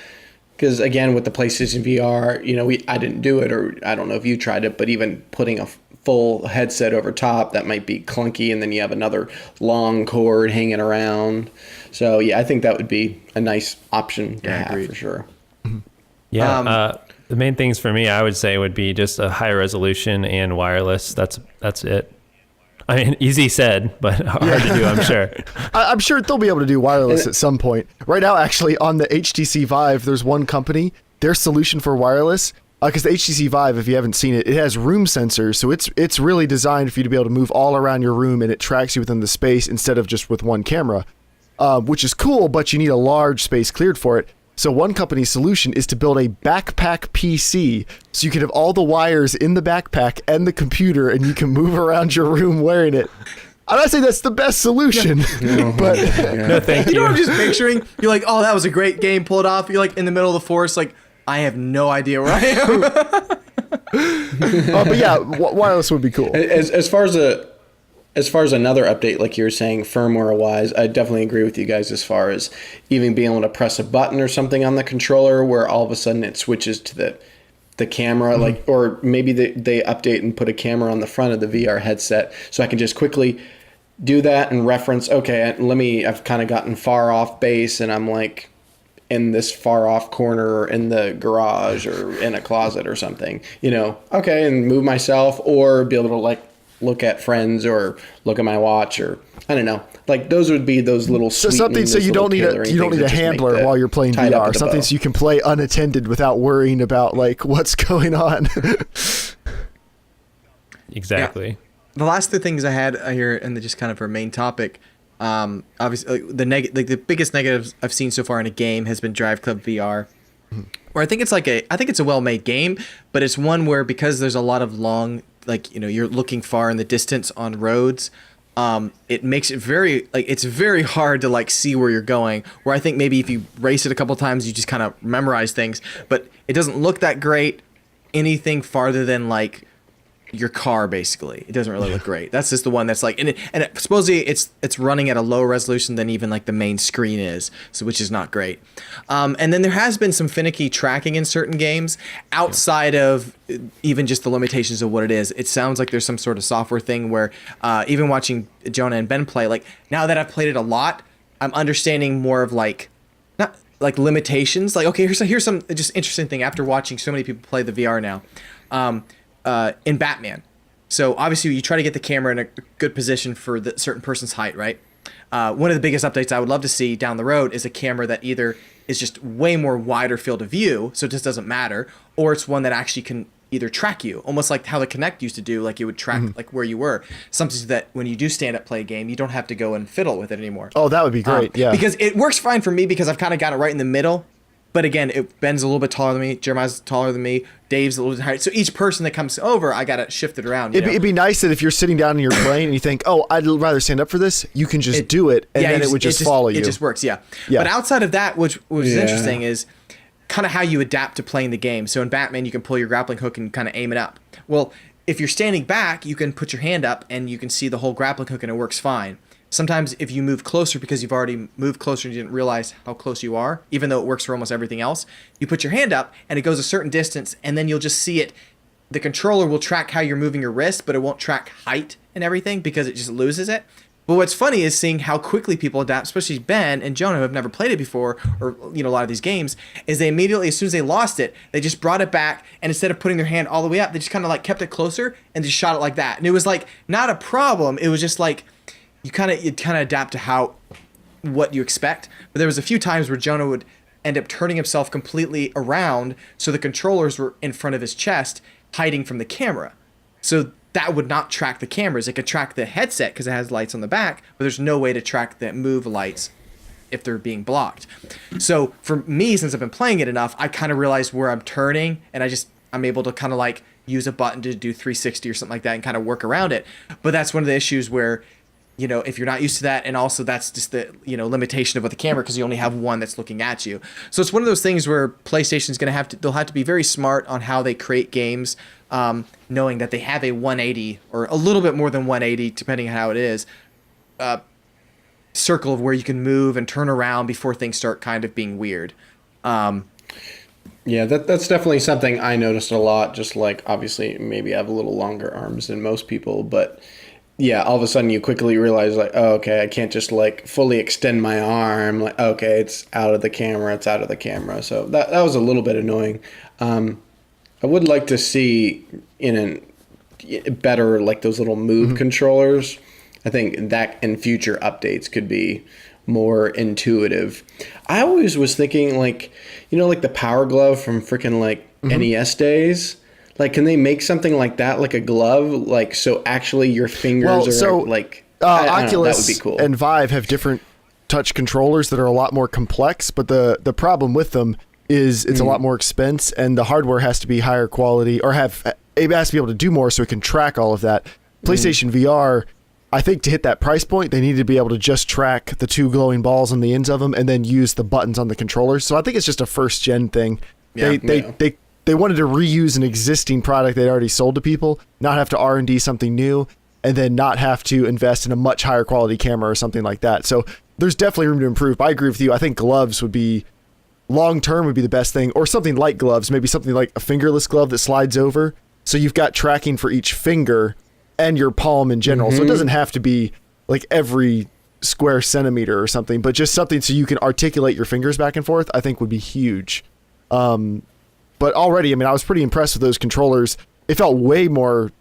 Because again, with the PlayStation VR, you know, I didn't do it, or I don't know if you tried it, but even putting a full headset over top, that might be clunky, and then you have another long cord hanging around. So yeah, I think that would be a nice option to have for sure. Yeah, the main things for me, I would say, would be just a high resolution and wireless. That's it. I mean, easy said, but hard to do, I'm sure. I'm sure they'll be able to do wireless at some point. Right now, actually, on the HTC Vive, there's one company, their solution for wireless, because the HTC Vive, if you haven't seen it, it has room sensors, so it's really designed for you to be able to move all around your room, and it tracks you within the space instead of just with one camera, which is cool, but you need a large space cleared for it. So one company's solution is to build a backpack PC, so you can have all the wires in the backpack and the computer, and you can move around your room wearing it. I'm not saying that's the best solution, but no, thank you. You know what I'm just picturing? You're like, oh, that was a great game, pull it off. You're like in the middle of the forest, like, I have no idea where I am. But yeah, wireless would be cool. As far as another update, like you were saying, firmware-wise, I definitely agree with you guys as far as even being able to press a button or something on the controller where all of a sudden it switches to the camera, like, or maybe they update and put a camera on the front of the VR headset so I can just quickly do that and reference, okay, I've kind of gotten far off base and I'm like in this far off corner or in the garage or in a closet or something, you know, okay, and move myself or be able to like look at friends or look at my watch or I don't know. Like those would be those little something so you don't need a handler while you're playing VR. Something so you can play unattended without worrying about like what's going on. Exactly. Yeah. The last two things I had here, and just kind of our main topic, Obviously, the biggest negatives I've seen so far in a game has been Drive Club VR, where I think it's a well-made game, but it's one where, because there's a lot of long, you're looking far in the distance on roads. It makes it it's very hard to see where you're going, where I think maybe if you race it a couple times, you just kind of memorize things, but it doesn't look that great anything farther than your car. Basically, it doesn't really look great. That's just the one that's supposedly it's running at a lower resolution than even the main screen is, so which is not great. And then there has been some finicky tracking in certain games outside of even just the limitations of what it is. It sounds like there's some sort of software thing where even watching Jonah and Ben play, now that I've played it a lot, I'm understanding more of not limitations. Okay, here's some just interesting thing after watching so many people play the VR now. In Batman. So obviously you try to get the camera in a good position for the certain person's height, right? One of the biggest updates I would love to see down the road is a camera that either is just way more wider field of view, so it just doesn't matter, or it's one that actually can either track you, almost like how the Kinect used to do, it would track where you were. Something so that when you do stand up play a game, you don't have to go and fiddle with it anymore. Oh, that would be great. Yeah. Because it works fine for me because I've kind of got it right in the middle. But again, Ben's a little bit taller than me. Jeremiah's taller than me. Dave's a little bit higher. So each person that comes over, I got to shift it around. It'd be nice that if you're sitting down and you're playing and you think, oh, I'd rather stand up for this, you can just do it, and then it would just follow you. It just works, yeah. But outside of that, which is interesting, is kind of how you adapt to playing the game. So in Batman, you can pull your grappling hook and kind of aim it up. Well, if you're standing back, you can put your hand up and you can see the whole grappling hook and it works fine. Sometimes if you move closer because you've already moved closer and you didn't realize how close you are, even though it works for almost everything else, you put your hand up and it goes a certain distance and then you'll just see it. The controller will track how you're moving your wrist, but it won't track height and everything because it just loses it. But what's funny is seeing how quickly people adapt, especially Ben and Jonah, who have never played it before, or a lot of these games, is they immediately, as soon as they lost it, they just brought it back, and instead of putting their hand all the way up, they just kind of kept it closer and just shot it like that. And it was not a problem. It was just you kind of adapt to what you expect. But there was a few times where Jonah would end up turning himself completely around, so the controllers were in front of his chest, hiding from the camera. So that would not track the cameras. It could track the headset because it has lights on the back, but there's no way to track the move lights if they're being blocked. So for me, since I've been playing it enough, I kind of realized where I'm turning, and I'm able to kind of use a button to do 360 or something like that and kind of work around it. But that's one of the issues where, if you're not used to that, and also that's just the, limitation of what the camera, because you only have one that's looking at you. So it's one of those things where PlayStation's going to they'll have to be very smart on how they create games, knowing that they have a 180 or a little bit more than 180, depending on how it is, circle of where you can move and turn around before things start kind of being weird. Yeah, that's definitely something I noticed a lot. Just obviously maybe I have a little longer arms than most people, but yeah, all of a sudden you quickly realize oh, okay, I can't just fully extend my arm. Okay, it's out of the camera. It's out of the camera. So that was a little bit annoying. I would like to see better those little move controllers. I think that in future updates could be more intuitive. I always was thinking the Power Glove from freaking NES days. Can they make something like that, like a glove, so actually your fingers I don't know, Oculus that would be cool. and Vive have different touch controllers that are a lot more complex, but the problem with them is it's a lot more expense, and the hardware has to be higher quality, or it has to be able to do more so it can track all of that. PlayStation VR, I think to hit that price point, they need to be able to just track the two glowing balls on the ends of them and then use the buttons on the controllers. So I think it's just a first gen thing. They wanted to reuse an existing product they'd already sold to people, not have to R&D something new, and then not have to invest in a much higher quality camera or something like that. So there's definitely room to improve. But I agree with you. I think gloves would be, long term would be the best thing, or something like gloves, maybe something like a fingerless glove that slides over. So you've got tracking for each finger and your palm in general. So it doesn't have to be every square centimeter or something, but just something so you can articulate your fingers back and forth, I think would be huge. But already, I was pretty impressed with those controllers. It felt like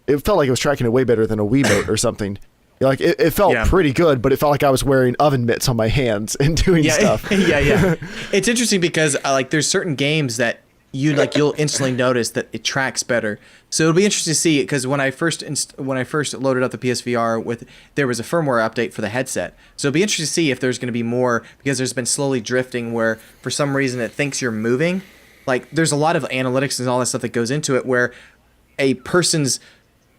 it was tracking it way better than a Wiimote or something. It felt pretty good, but it felt like I was wearing oven mitts on my hands and doing stuff. Yeah. It's interesting because there's certain games that you'll instantly notice that it tracks better. So it'll be interesting to see, because when I first loaded up the PSVR there was a firmware update for the headset. So it'll be interesting to see if there's going to be more, because there's been slowly drifting where for some reason it thinks you're moving. Like there's a lot of analytics and all that stuff that goes into it where a person's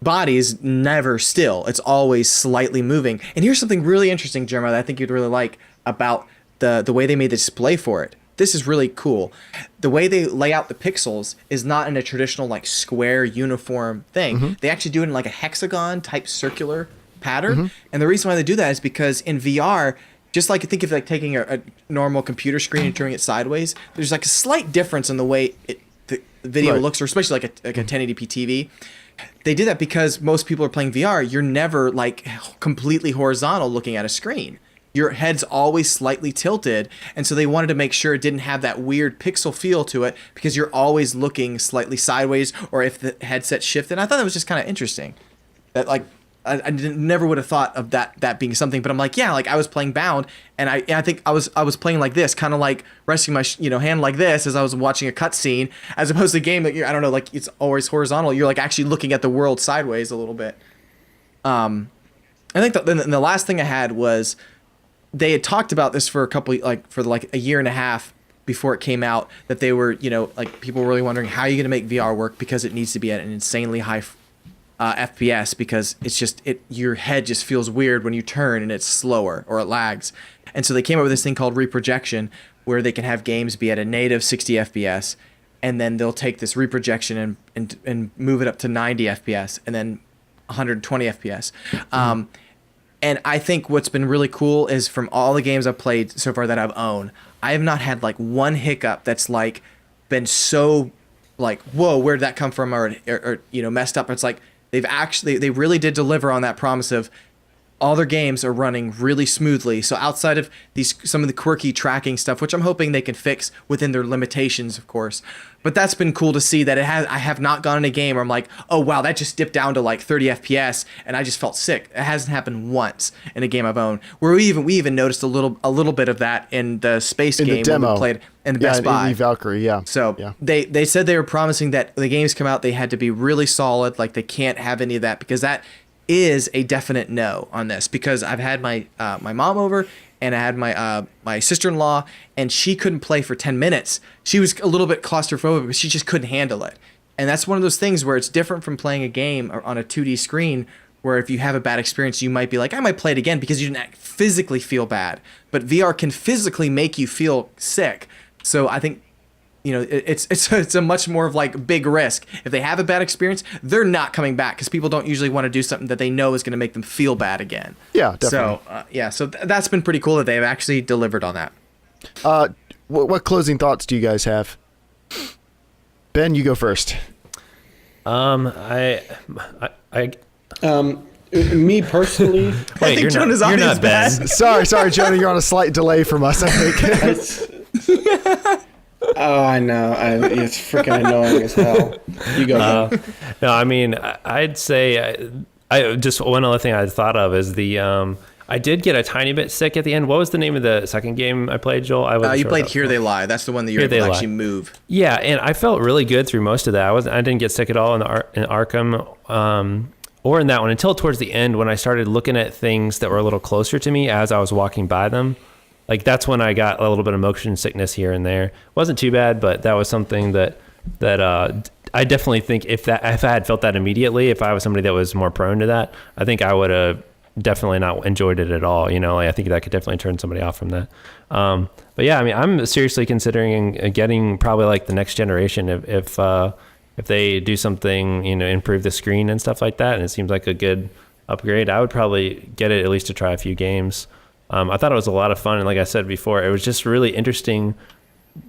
body is never still. It's always slightly moving. And here's something really interesting, Jeremiah, that I think you'd really like about the way they made the display for it. This is really cool. The way they lay out the pixels is not in a traditional like square uniform thing. They actually do it in like a hexagon type circular pattern. And the reason why they do that is because in VR, just like think of like taking a normal computer screen and turning it sideways, there's like a slight difference in the way the video looks, or especially like a 1080p TV. They did that because most people are playing VR. You're never like completely horizontal looking at a screen. Your head's always slightly tilted, and so they wanted to make sure it didn't have that weird pixel feel to it because you're always looking slightly sideways, or if the headset shifted. I thought that was just kind of interesting. That like I never would have thought of that being something, but I'm like, yeah, like I was playing Bound, and I think I was playing like this, kind of like resting my hand like this as I was watching a cutscene, as opposed to a game that I don't know, like it's always horizontal. You're like actually looking at the world sideways a little bit. I think the last thing I had was, they had talked about this for a year and a half before it came out, that they were, like people were really wondering how are you going to make VR work, because it needs to be at an insanely high FPS, because it's just your head just feels weird when you turn and it's slower or it lags. And so they came up with this thing called reprojection, where they can have games be at a native 60 FPS, and then they'll take this reprojection and move it up to 90 FPS and then 120 FPS. And I think what's been really cool is, from all the games I've played so far that I've owned, I have not had like one hiccup that's like been so like, whoa, where did that come from, or messed up. It's like they really did deliver on that promise of all their games are running really smoothly. So outside of some of the quirky tracking stuff, which I'm hoping they can fix within their limitations, of course. But that's been cool to see that I have not gone in a game where I'm like, oh wow, that just dipped down to like 30 FPS and I just felt sick. It hasn't happened once in a game I've owned. Where we even noticed a little bit of that in the space game the demo. when we played in the Best Buy. In the Valkyrie, yeah. So yeah. They said they were promising that the games come out, they had to be really solid, like they can't have any of that, because that is a definite no on this. Because I've had my mom over, and I had my sister-in-law, and she couldn't play for 10 minutes. She was a little bit claustrophobic, but she just couldn't handle it. And that's one of those things where it's different from playing a game on a 2D screen, where if you have a bad experience, you might be like, I might play it again, because you didn't physically feel bad. But VR can physically make you feel sick. So I think, it's a much more of like big risk. If they have a bad experience, they're not coming back, because people don't usually want to do something that they know is going to make them feel bad again. Yeah, definitely. So that's been pretty cool that they've actually delivered on that. What closing thoughts do you guys have? Ben, you go first. Me personally, I think Jonah's you're audio not is bad. Sorry, Jonah, you're on a slight delay from us, I think. oh, I know. It's freaking annoying as hell. You go. No, I mean, I'd say I just one other thing I thought of is I did get a tiny bit sick at the end. What was the name of the second game I played, Joel? You played Here They Lie. That's the one that you're able to actually move. Yeah, and I felt really good through most of that. I didn't get sick at all in Arkham or in that one until towards the end, when I started looking at things that were a little closer to me as I was walking by them. Like that's when I got a little bit of motion sickness here and there. It wasn't too bad, but that was something that I definitely think if I had felt that immediately, if I was somebody that was more prone to that, I think I would have definitely not enjoyed it at all. I think that could definitely turn somebody off from that. But yeah, I mean, I'm seriously considering getting probably like the next generation if they do something, improve the screen and stuff like that, and it seems like a good upgrade, I would probably get it at least to try a few games. I thought it was a lot of fun, and like I said before, it was just really interesting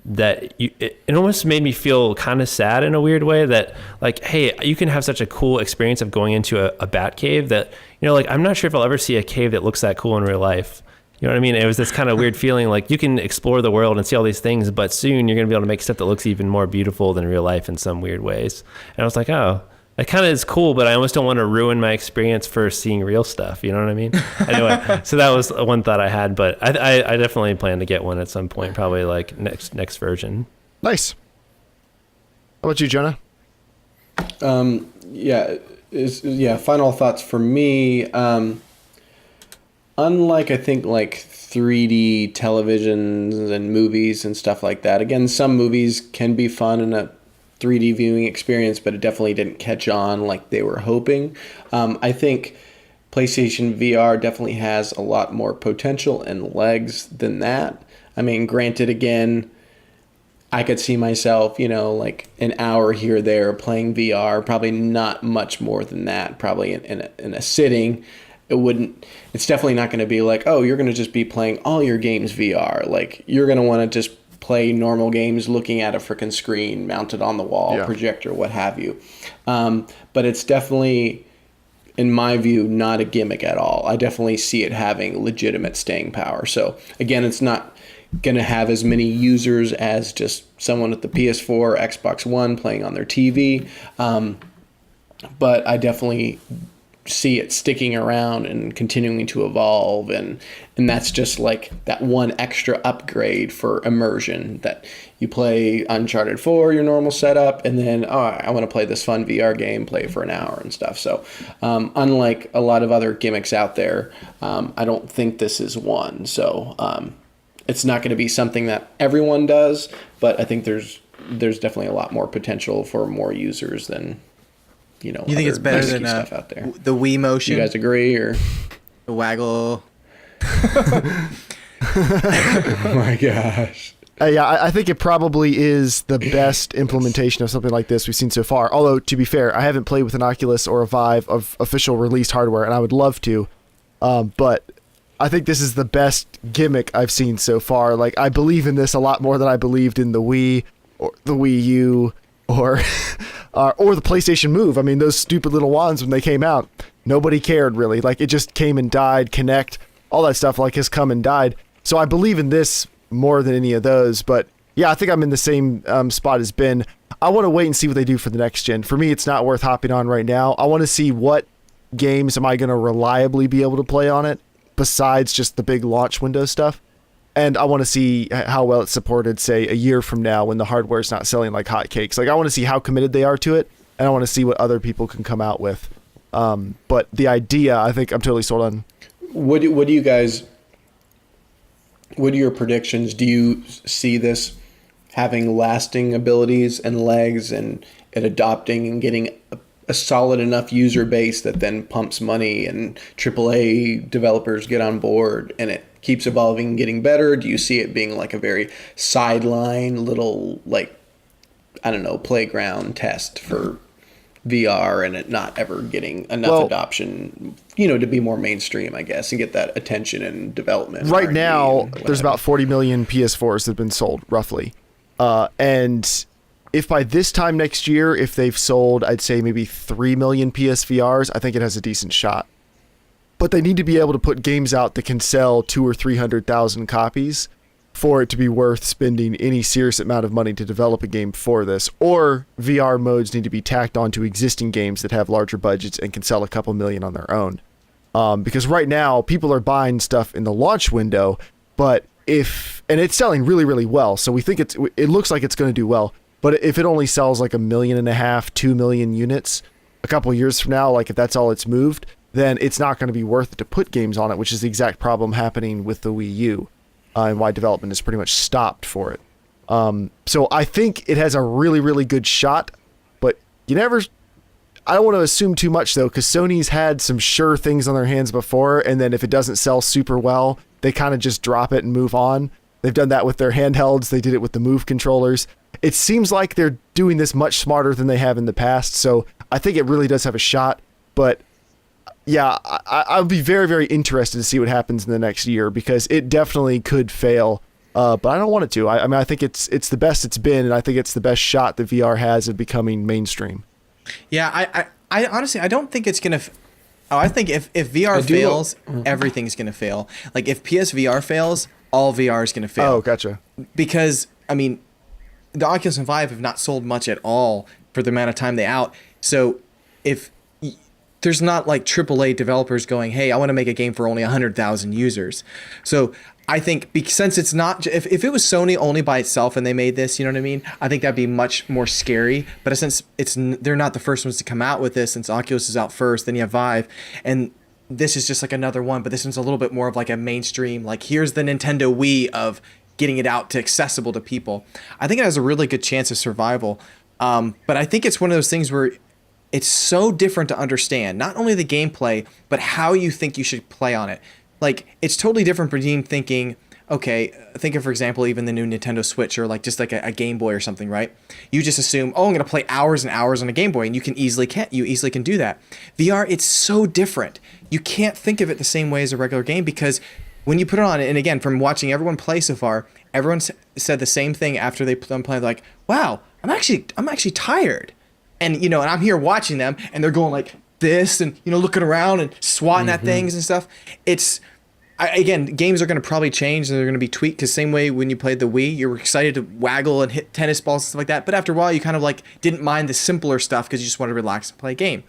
that it almost made me feel kind of sad in a weird way that like, hey, you can have such a cool experience of going into a bat cave that, like I'm not sure if I'll ever see a cave that looks that coal in real life. You know what I mean? It was this kind of weird feeling like you can explore the world and see all these things, but soon you're going to be able to make stuff that looks even more beautiful than real life in some weird ways. And I was like, oh, that kind of is cool, but I almost don't want to ruin my experience for seeing real stuff. You know what I mean? Anyway, so that was one thought I had, but I definitely plan to get one at some point, probably like next version. Nice. How about you, Jonah? Final thoughts for me. Unlike I think like 3D televisions and movies and stuff like that. Again, some movies can be fun in a 3D viewing experience, but it definitely didn't catch on like they were hoping. I think PlayStation VR definitely has a lot more potential and legs than that. I mean, granted, again, I could see myself, like an hour here or there playing VR, probably not much more than that, probably in a sitting. It's definitely not going to be like, oh, you're going to just be playing all your games VR. Like, you're going to want to just play normal games looking at a freaking screen mounted on the wall, projector, what have you. But it's definitely, in my view, not a gimmick at all. I definitely see it having legitimate staying power. So, again, it's not going to have as many users as just someone with the PS4 or Xbox One playing on their TV. But I definitely see it sticking around and continuing to evolve, and that's just like that one extra upgrade for immersion, that you play Uncharted 4, your normal setup, and then I want to play this fun VR game, play it for an hour and stuff. So unlike a lot of other gimmicks out there, I don't think this is one. So it's not going to be something that everyone does, but I think there's definitely a lot more potential for more users than you think it's better than stuff out there. The Wii Motion? You guys agree, or the waggle? Oh my gosh. I think it probably is the best implementation of something like this we've seen so far. Although, to be fair, I haven't played with an Oculus or a Vive of official released hardware, and I would love to. But I think this is the best gimmick I've seen so far. Like, I believe in this a lot more than I believed in the Wii or the Wii U or the PlayStation Move. I mean, those stupid little wands, when they came out, nobody cared really. Like, it just came and died. Kinect, all that stuff like has come and died. So I believe in this more than any of those. But yeah, I think I'm in the same spot as Ben. I want to wait and see what they do for the next gen. For me, it's not worth hopping on right now. I want to see what games am I going to reliably be able to play on it besides just the big launch window stuff. And I want to see how well it's supported, say, a year from now when the hardware's not selling like hotcakes. Like, I want to see how committed they are to it, and I want to see what other people can come out with. But the idea, I think I'm totally sold on. What are your predictions? Do you see this having lasting abilities and legs, and it adopting and getting a solid enough user base that then pumps money and AAA developers get on board and it keeps evolving and getting better? Do you see it being like a very sideline little, like, I don't know, playground test for VR and it not ever getting enough adoption, to be more mainstream, I guess, and get that attention and development? Right now, there's about 40 million PS4s that have been sold, roughly. And if by this time next year, if they've sold, I'd say maybe 3 million PSVRs, I think it has a decent shot. But they need to be able to put games out that can sell 200,000 or 300,000 copies for it to be worth spending any serious amount of money to develop a game for this. Or VR modes need to be tacked onto existing games that have larger budgets and can sell a couple million on their own. Because right now, people are buying stuff in the launch window, and it's selling really, really well. So we think it looks like it's going to do well. But if it only sells like 1.5 million, 2 million units a couple of years from now, like if that's all it's moved, then it's not going to be worth it to put games on it, which is the exact problem happening with the Wii U and why development is pretty much stopped for it. So I think it has a really, really good shot, but I don't want to assume too much though, because Sony's had some sure things on their hands before, and then if it doesn't sell super well, they kind of just drop it and move on. They've done that with their handhelds. They did it with the Move controllers. It seems like they're doing this much smarter than they have in the past, so I think it really does have a shot. But yeah, I'll be very, very interested to see what happens in the next year, because it definitely could fail, but I don't want it to. I mean, I think it's the best it's been, and I think it's the best shot that VR has of becoming mainstream. Yeah, I honestly, I don't think it's going to... I think if VR fails, everything's going to fail. Like, if PSVR fails, all VR is going to fail. Oh, gotcha. Because, I mean, the Oculus and Vive have not sold much at all for the amount of time they out. So if there's not like AAA developers going, hey, I want to make a game for only 100,000 users. So I think since it's not, if it was Sony only by itself and they made this, you know what I mean? I think that'd be much more scary. But since they're not the first ones to come out with this, since Oculus is out first, then you have Vive, and this is just like another one. But this one's a little bit more of like a mainstream, like here's the Nintendo Wii of getting it out to accessible to people. I think it has a really good chance of survival. But I think it's one of those things where it's so different to understand, not only the gameplay, but how you think you should play on it. Like, it's totally different between thinking, okay, think of, for example, even the new Nintendo Switch or like just like a Game Boy or something, right? You just assume, oh, I'm going to play hours and hours on a Game Boy, and you easily can do that. VR, it's so different. You can't think of it the same way as a regular game because when you put it on, and again, from watching everyone play so far, everyone said the same thing after they done playing, like, wow, I'm actually tired. And, and I'm here watching them, and they're going like this and, looking around and swatting at things and stuff. Again, games are going to probably change and they're going to be tweaked because same way when you played the Wii, you were excited to waggle and hit tennis balls and stuff like that. But after a while, you kind of like didn't mind the simpler stuff because you just wanted to relax and play a game.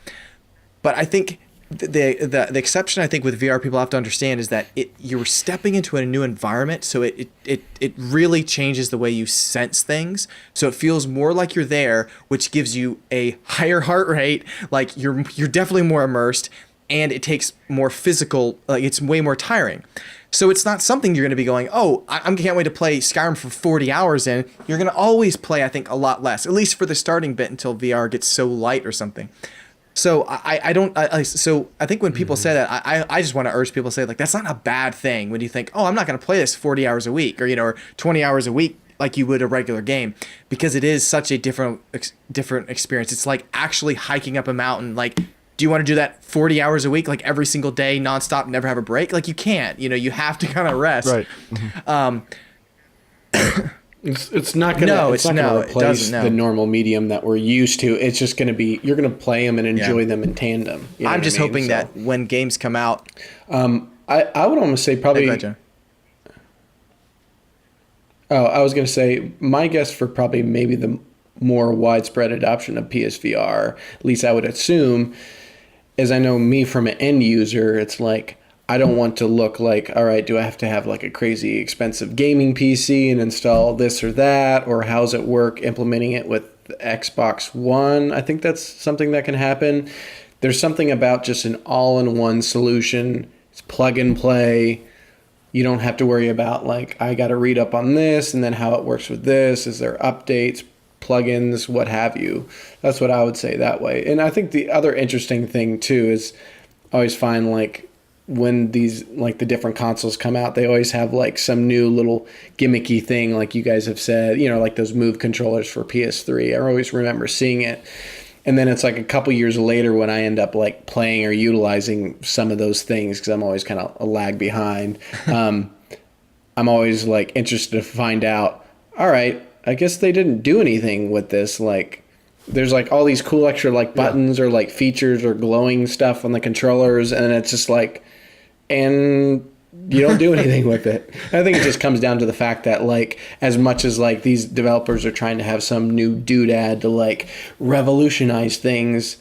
But I think the exception I think with VR people have to understand is that you're stepping into a new environment, so it really changes the way you sense things. So it feels more like you're there, which gives you a higher heart rate, like you're definitely more immersed, and it takes more physical, like it's way more tiring. So it's not something you're going to be going, oh, I can't wait to play Skyrim for 40 hours in. You're going to always play, I think, a lot less, at least for the starting bit until VR gets so light or something. So so I think when people say that, I just want to urge people to say, like, that's not a bad thing when you think, oh, I'm not going to play this 40 hours a week or, or 20 hours a week like you would a regular game, because it is such a different experience. It's like actually hiking up a mountain. Like, do you want to do that 40 hours a week, like every single day, nonstop, never have a break? Like, you can't, you have to kind of rest. Right. It's not gonna replace the normal medium that we're used to. It's just gonna be, you're gonna play them and enjoy them in tandem. I'm just hoping that when games come out, I would almost say probably. I was gonna say my guess for probably maybe the more widespread adoption of PSVR, at least I would assume, is I know me from an end user, it's like, I don't want to look like, all right, do I have to have like a crazy expensive gaming PC and install this or that? Or how's it work implementing it with the Xbox One? I think that's something that can happen. There's something about just an all-in-one solution. It's plug and play. You don't have to worry about like, I got to read up on this and then how it works with this. Is there updates, plugins, what have you? That's what I would say that way. And I think the other interesting thing too is I always find like, when these like the different consoles come out, they always have like some new little gimmicky thing, like you guys have said, like those Move controllers for PS3. I always remember seeing it, and then it's like a couple years later when I end up like playing or utilizing some of those things, because I'm always kind of a lag behind. I'm always like interested to find out, all right, I guess they didn't do anything with this, like there's like all these cool extra like buttons or like features or glowing stuff on the controllers, and it's just like, and you don't do anything with it. I think it just comes down to the fact that like, as much as like these developers are trying to have some new doodad to like revolutionize things,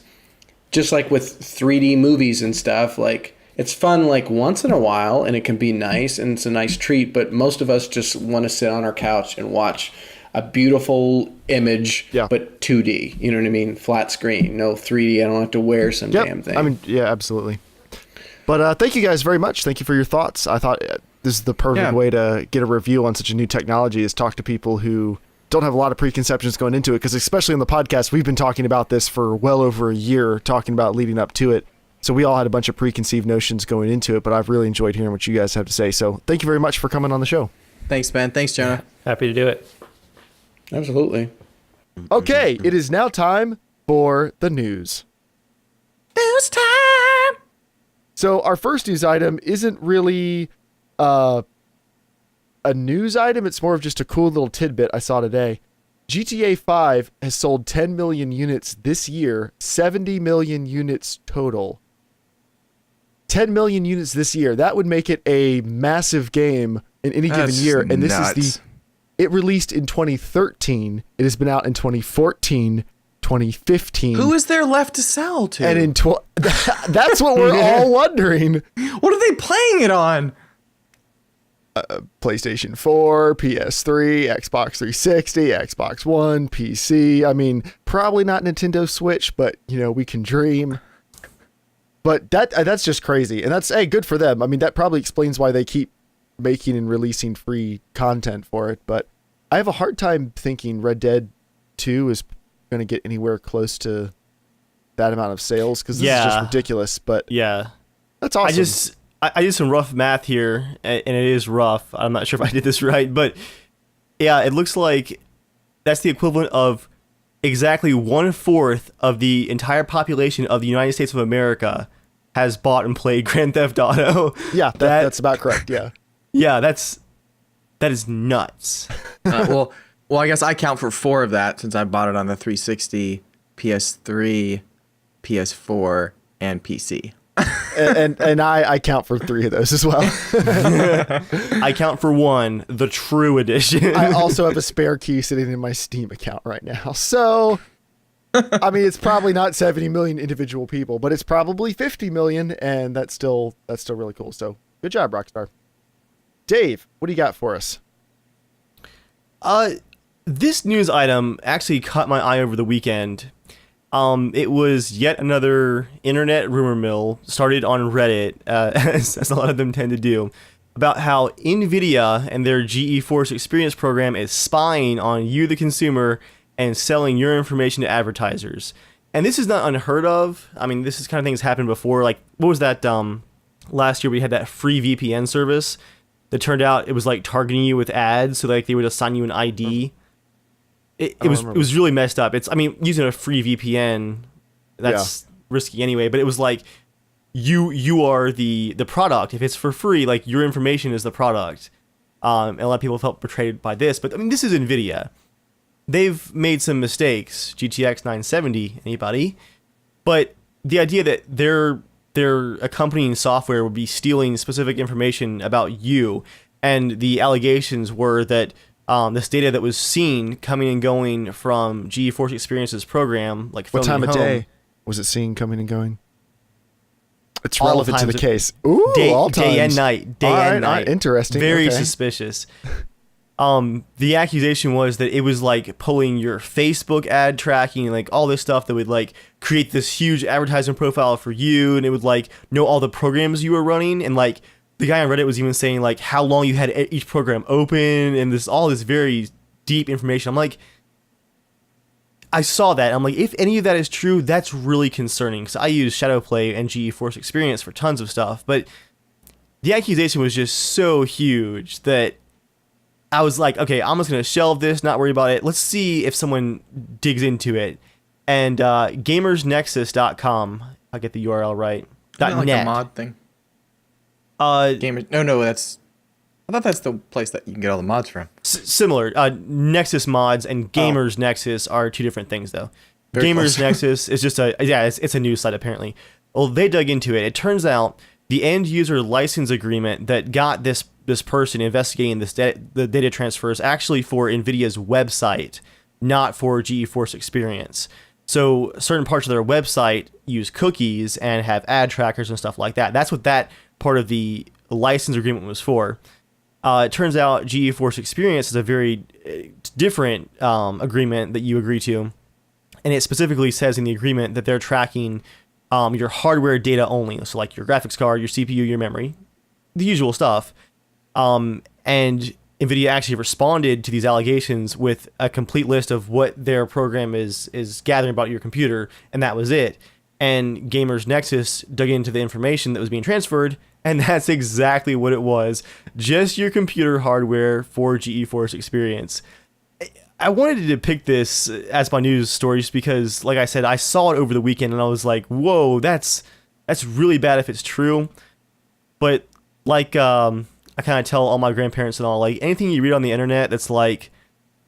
just like with 3D movies and stuff, like it's fun like once in a while and it can be nice and it's a nice treat, but most of us just want to sit on our couch and watch a beautiful image, but 2D, you know what I mean? Flat screen, no 3D. I don't have to wear some damn thing. I mean, yeah, absolutely. But thank you guys very much. Thank you for your thoughts. I thought this is the perfect way to get a review on such a new technology, is talk to people who don't have a lot of preconceptions going into it, because especially on the podcast, we've been talking about this for well over a year, talking about leading up to it. So we all had a bunch of preconceived notions going into it, but I've really enjoyed hearing what you guys have to say. So thank you very much for coming on the show. Thanks, Ben. Thanks, Jonah. Happy to do it. Absolutely. Okay, it is now time for the news. News time! So our first news item isn't really a news item. It's more of just a cool little tidbit I saw today. GTA 5 has sold 10 million units this year, 70 million units total. 10 million units this year. That would make it a massive game in any given year. And this is it released in 2013. It has been out in 2014, 2015. Who is there left to sell to? And in that's what we're all wondering. What are they playing it on? PlayStation 4, PS3, Xbox 360, Xbox One, PC. I mean, probably not Nintendo Switch, but we can dream. But that's just crazy, and that's good for them. I mean, that probably explains why they keep making and releasing free content for it. But I have a hard time thinking Red Dead 2 is going to get anywhere close to that amount of sales, because this is just ridiculous. But yeah, that's awesome. I did some rough math here, and it is rough. I'm not sure if I did this right, but yeah, it looks like that's the equivalent of exactly 1/4 of the entire population of the United States of America has bought and played Grand Theft Auto. Yeah, that's about correct. Yeah. Yeah, that is nuts. Well, I guess I count for 4 of that, since I bought it on the 360, PS3, PS4, and PC. and I count for 3 of those as well. I count for 1, the true edition. I also have a spare key sitting in my Steam account right now. So, I mean, it's probably not 70 million individual people, but it's probably 50 million, and that's still really cool. So, good job, Rockstar. Dave, what do you got for us? This news item actually caught my eye over the weekend. It was yet another internet rumor mill started on Reddit, as a lot of them tend to do, about how NVIDIA and their GeForce Experience program is spying on you, the consumer, and selling your information to advertisers. And this is not unheard of. I mean, this is kind of things happened before. Like, what was that? Last year we had that free VPN service that turned out it was like targeting you with ads, so like they would assign you an ID. It was really messed up. Using a free VPN, that's risky anyway, but it was like you are the product. If it's for free, like your information is the product. And a lot of people felt betrayed by this, but I mean, this is NVIDIA. They've made some mistakes, GTX 970, anybody? But the idea that their accompanying software would be stealing specific information about you, and the allegations were that this data that was seen coming and going from GeForce Experience's program, like what time of day was it seen coming and going? It's relevant to the case. Ooh, all times. Day and night. Day and night. All right, interesting. Very suspicious. The accusation was that it was like pulling your Facebook ad tracking, like all this stuff that would like create this huge advertising profile for you, and it would like know all the programs you were running, and like the guy on Reddit was even saying like how long you had each program open, and all this very deep information. I'm like, I saw that. I'm like, if any of that is true, that's really concerning, because I use Shadowplay and GeForce Experience for tons of stuff, but the accusation was just so huge that I was like, okay, I'm just going to shelve this, not worry about it. Let's see if someone digs into it. And gamersnexus.com, I'll get the URL right. Isn't that .net. like a mod thing? Gamers. I thought that's the place that you can get all the mods from. Similar. Nexus mods and Gamers Nexus are 2 different things, though. Very Gamers close. Nexus is just it's a news site, apparently. Well, they dug into it. It turns out the end user license agreement that got this person investigating the data transfers actually for NVIDIA's website, not for GeForce Experience. So certain parts of their website use cookies and have ad trackers and stuff like that. That's what that part of the license agreement was for. It turns out GeForce Experience is a very different agreement that you agree to. And it specifically says in the agreement that they're tracking your hardware data only. So like your graphics card, your CPU, your memory, the usual stuff. And NVIDIA actually responded to these allegations with a complete list of what their program is gathering about your computer, and that was it. And Gamers Nexus dug into the information that was being transferred, and that's exactly what it was. Just your computer hardware for GeForce Experience. I wanted to pick this as my news story just because, like I said, I saw it over the weekend, and I was like, whoa, that's really bad if it's true. But like, I kind of tell all my grandparents and all, like, anything you read on the internet that's like,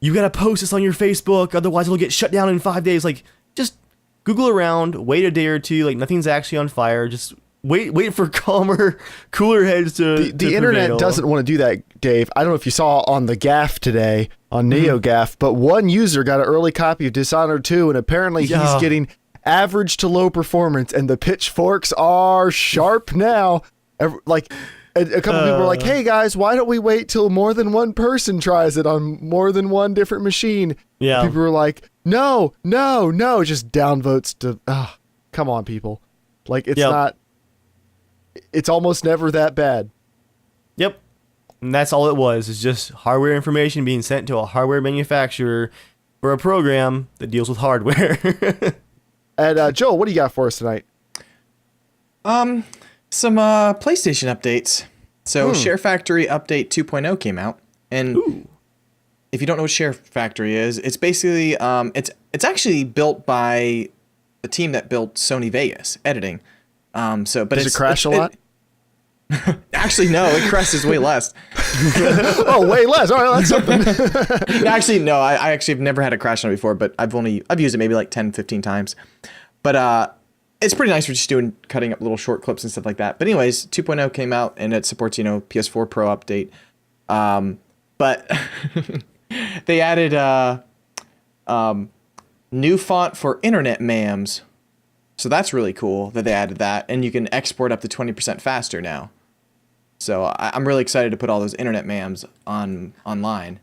you gotta post this on your Facebook, otherwise it'll get shut down in 5 days. Like, just Google around, wait a day or two, like nothing's actually on fire. Just wait for calmer, cooler heads to The internet prevail. doesn't want to do that, Dave. I don't know if you saw on the Gaff today, on NeoGAF, but one user got an early copy of Dishonored 2, and apparently he's getting average to low performance, and the pitchforks are sharp now. And a couple people were like, hey guys, why don't we wait till more than one person tries it on more than one different machine? Yeah. People were like, no, just downvotes to, come on, people. Like, it's not, it's almost never that bad. Yep. And that's all it was, is just hardware information being sent to a hardware manufacturer for a program that deals with hardware. And Joel, what do you got for us tonight? Some PlayStation updates. So Share Factory Update 2.0 came out, and if you don't know what Share Factory is, it's basically it's actually built by the team that built Sony Vegas editing. But Does it crash a lot? Actually, no, it crashes way less. Oh, way less. All right, that's something. Actually, no, I actually have never had a crash on it before, but I've used it maybe like 10, 15 times. But it's pretty nice for just cutting up little short clips and stuff like that. But anyways, 2.0 came out and it supports, PS4 Pro update. But they added new font for internet memes. So that's really cool that they added that, and you can export up to 20% faster now. So I'm really excited to put all those internet memes online.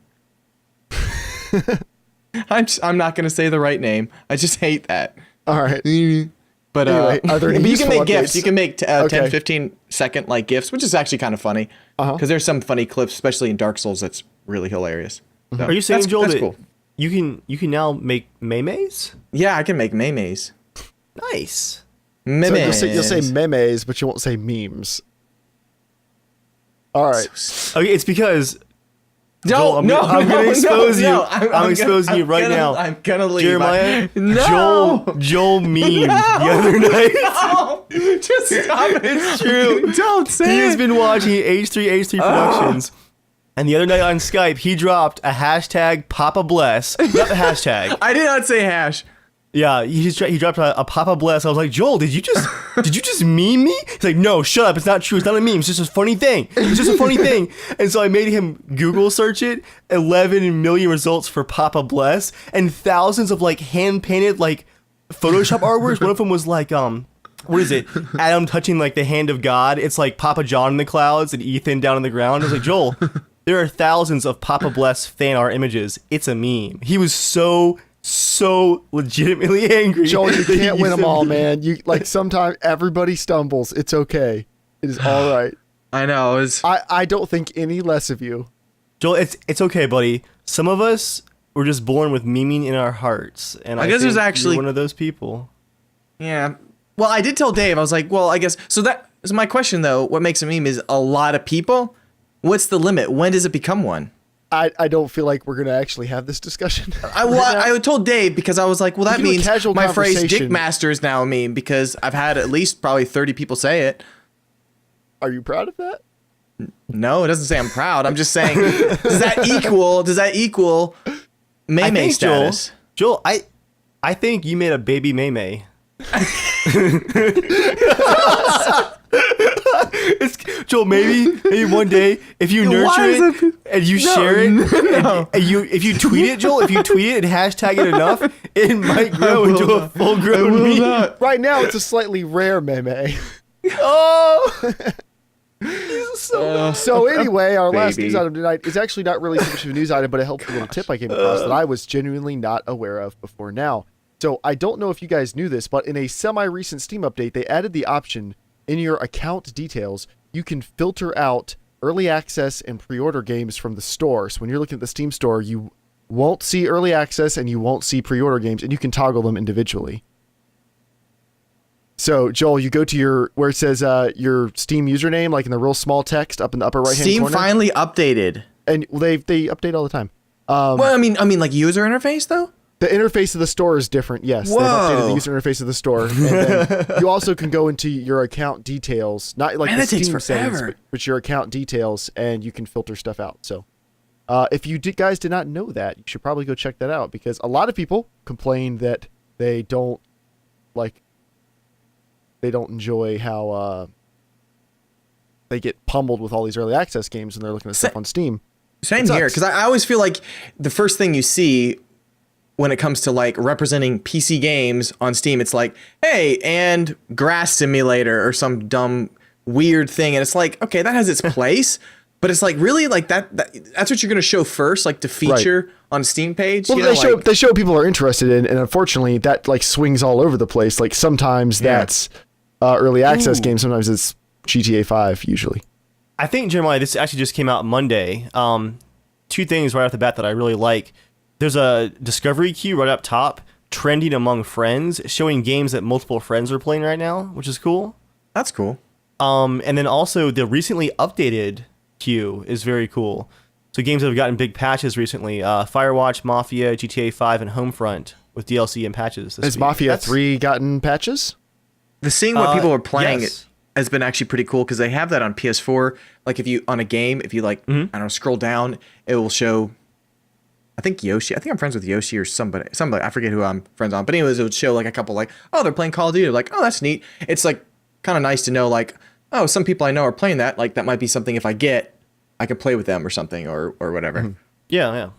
I'm not gonna say the right name. I just hate that. All right. But Anyway, are there any but you can useful make GIFs. updates? You can make 10, Okay. 15 second like GIFs, which is actually kind of funny. Because there's some funny clips, especially in Dark Souls, that's really hilarious. So Are you saying, Joel, that's that cool. you can now make memes? Yeah, I can make memes. Nice. Memes. So you'll say memes, but you won't say memes. All right. Okay, it's because Joel, I'm gonna expose you. I'm exposing you I'm right gonna- now. I'm gonna leave. Jeremiah, No. Joel memed the other night. No. Just stop it. It's true. Don't say He it. has been watching H3 Productions. And the other night on Skype, he dropped a hashtag Papa Bless. Not the hashtag. I did not say hash. Yeah, he dropped a Papa Bless. I was like, Joel, did you just meme me? He's like, no, shut up. It's not true. It's not a meme. It's just a funny thing. It's just a funny thing. And so I made him Google search it. 11 million results for Papa Bless, and thousands of like hand painted like Photoshop artworks. One of them was like what is it? Adam touching like the hand of God. It's like Papa John in the clouds and Ethan down on the ground. I was like, Joel, there are thousands of Papa Bless fan art images. It's a meme. He was so legitimately angry. Joel, you that can't he win them sent all, me- man. You like sometimes everybody stumbles. It's okay. It is all right. I know. I don't think any less of you. Joel, it's okay, buddy. Some of us were just born with memeing in our hearts, and I guess there's think actually- you're one of those people. Yeah. Well, I did tell Dave. I was like, well, I guess so. That is my question, though. What makes a meme is a lot of people. What's the limit? When does it become one? I don't feel like we're gonna actually have this discussion. I told Dave because I was like, well, that We can do a means casual my phrase conversation. "dick master" is now a meme because I've had at least probably 30 people say it. Are you proud of that? No, it doesn't say I'm proud. I'm just saying, does that equal meme status? Joel, I think you made a baby meme. Joel, maybe one day if you nurture it and you share it, and if you tweet it, Joel, if you tweet it and hashtag it enough, it might grow into a full-grown meme. Right now, it's a slightly rare meme. Oh, So anyway, our last Baby. news item tonight is actually not really so much of a news item, but a helpful little tip I came across that I was genuinely not aware of before now. So I don't know if you guys knew this, but in a semi-recent Steam update, they added the option in your account details, you can filter out early access and pre-order games from the store. So when you're looking at the Steam store, you won't see early access and you won't see pre-order games, and you can toggle them individually. So Joel, you go to where it says your Steam username, like in the real small text up in the upper right hand Steam corner. finally updated. And they update all the time. Well, I mean, like user interface though. The interface of the store is different. Yes, they've updated the Whoa. user interface of the store. And then you also can go into your account details, not like Man, the that takes Steam settings, forever. but your account details, and you can filter stuff out. So, if you guys did not know that, you should probably go check that out, because a lot of people complain that they don't enjoy how they get pummeled with all these early access games when they're looking at stuff on Steam. Same It here, sucks. because I always feel like the first thing you see when it comes to like representing PC games on Steam, it's like, hey, and Grass Simulator or some dumb weird thing. And it's like, okay, that has its place, but it's like, really, like that's what you're going to show first, like to feature on a Steam page. Well, you know, they show people are interested in, and unfortunately that like swings all over the place. Like sometimes that's early access games, sometimes it's GTA 5 usually. I think, Jeremiah, this actually just came out Monday. Two things right off the bat that I really like. There's a discovery queue right up top, trending among friends, showing games that multiple friends are playing right now, which is cool. That's cool. And then also the recently updated queue is very cool. So games that have gotten big patches recently, Firewatch, Mafia, GTA 5, and Homefront with DLC and patches. Has Mafia 3 gotten patches? The seeing what people are playing yes. has been actually pretty cool because they have that on PS4. Like if you on a game, if you like, I don't know, scroll down, it will show. I think Yoshi. I think I'm friends with Yoshi or somebody. I forget who I'm friends on. But anyways, it would show like a couple like, oh, they're playing Call of Duty. Like, oh, that's neat. It's like kind of nice to know like, oh, some people I know are playing that. Like that might be something if I could play with them or something or whatever. Yeah.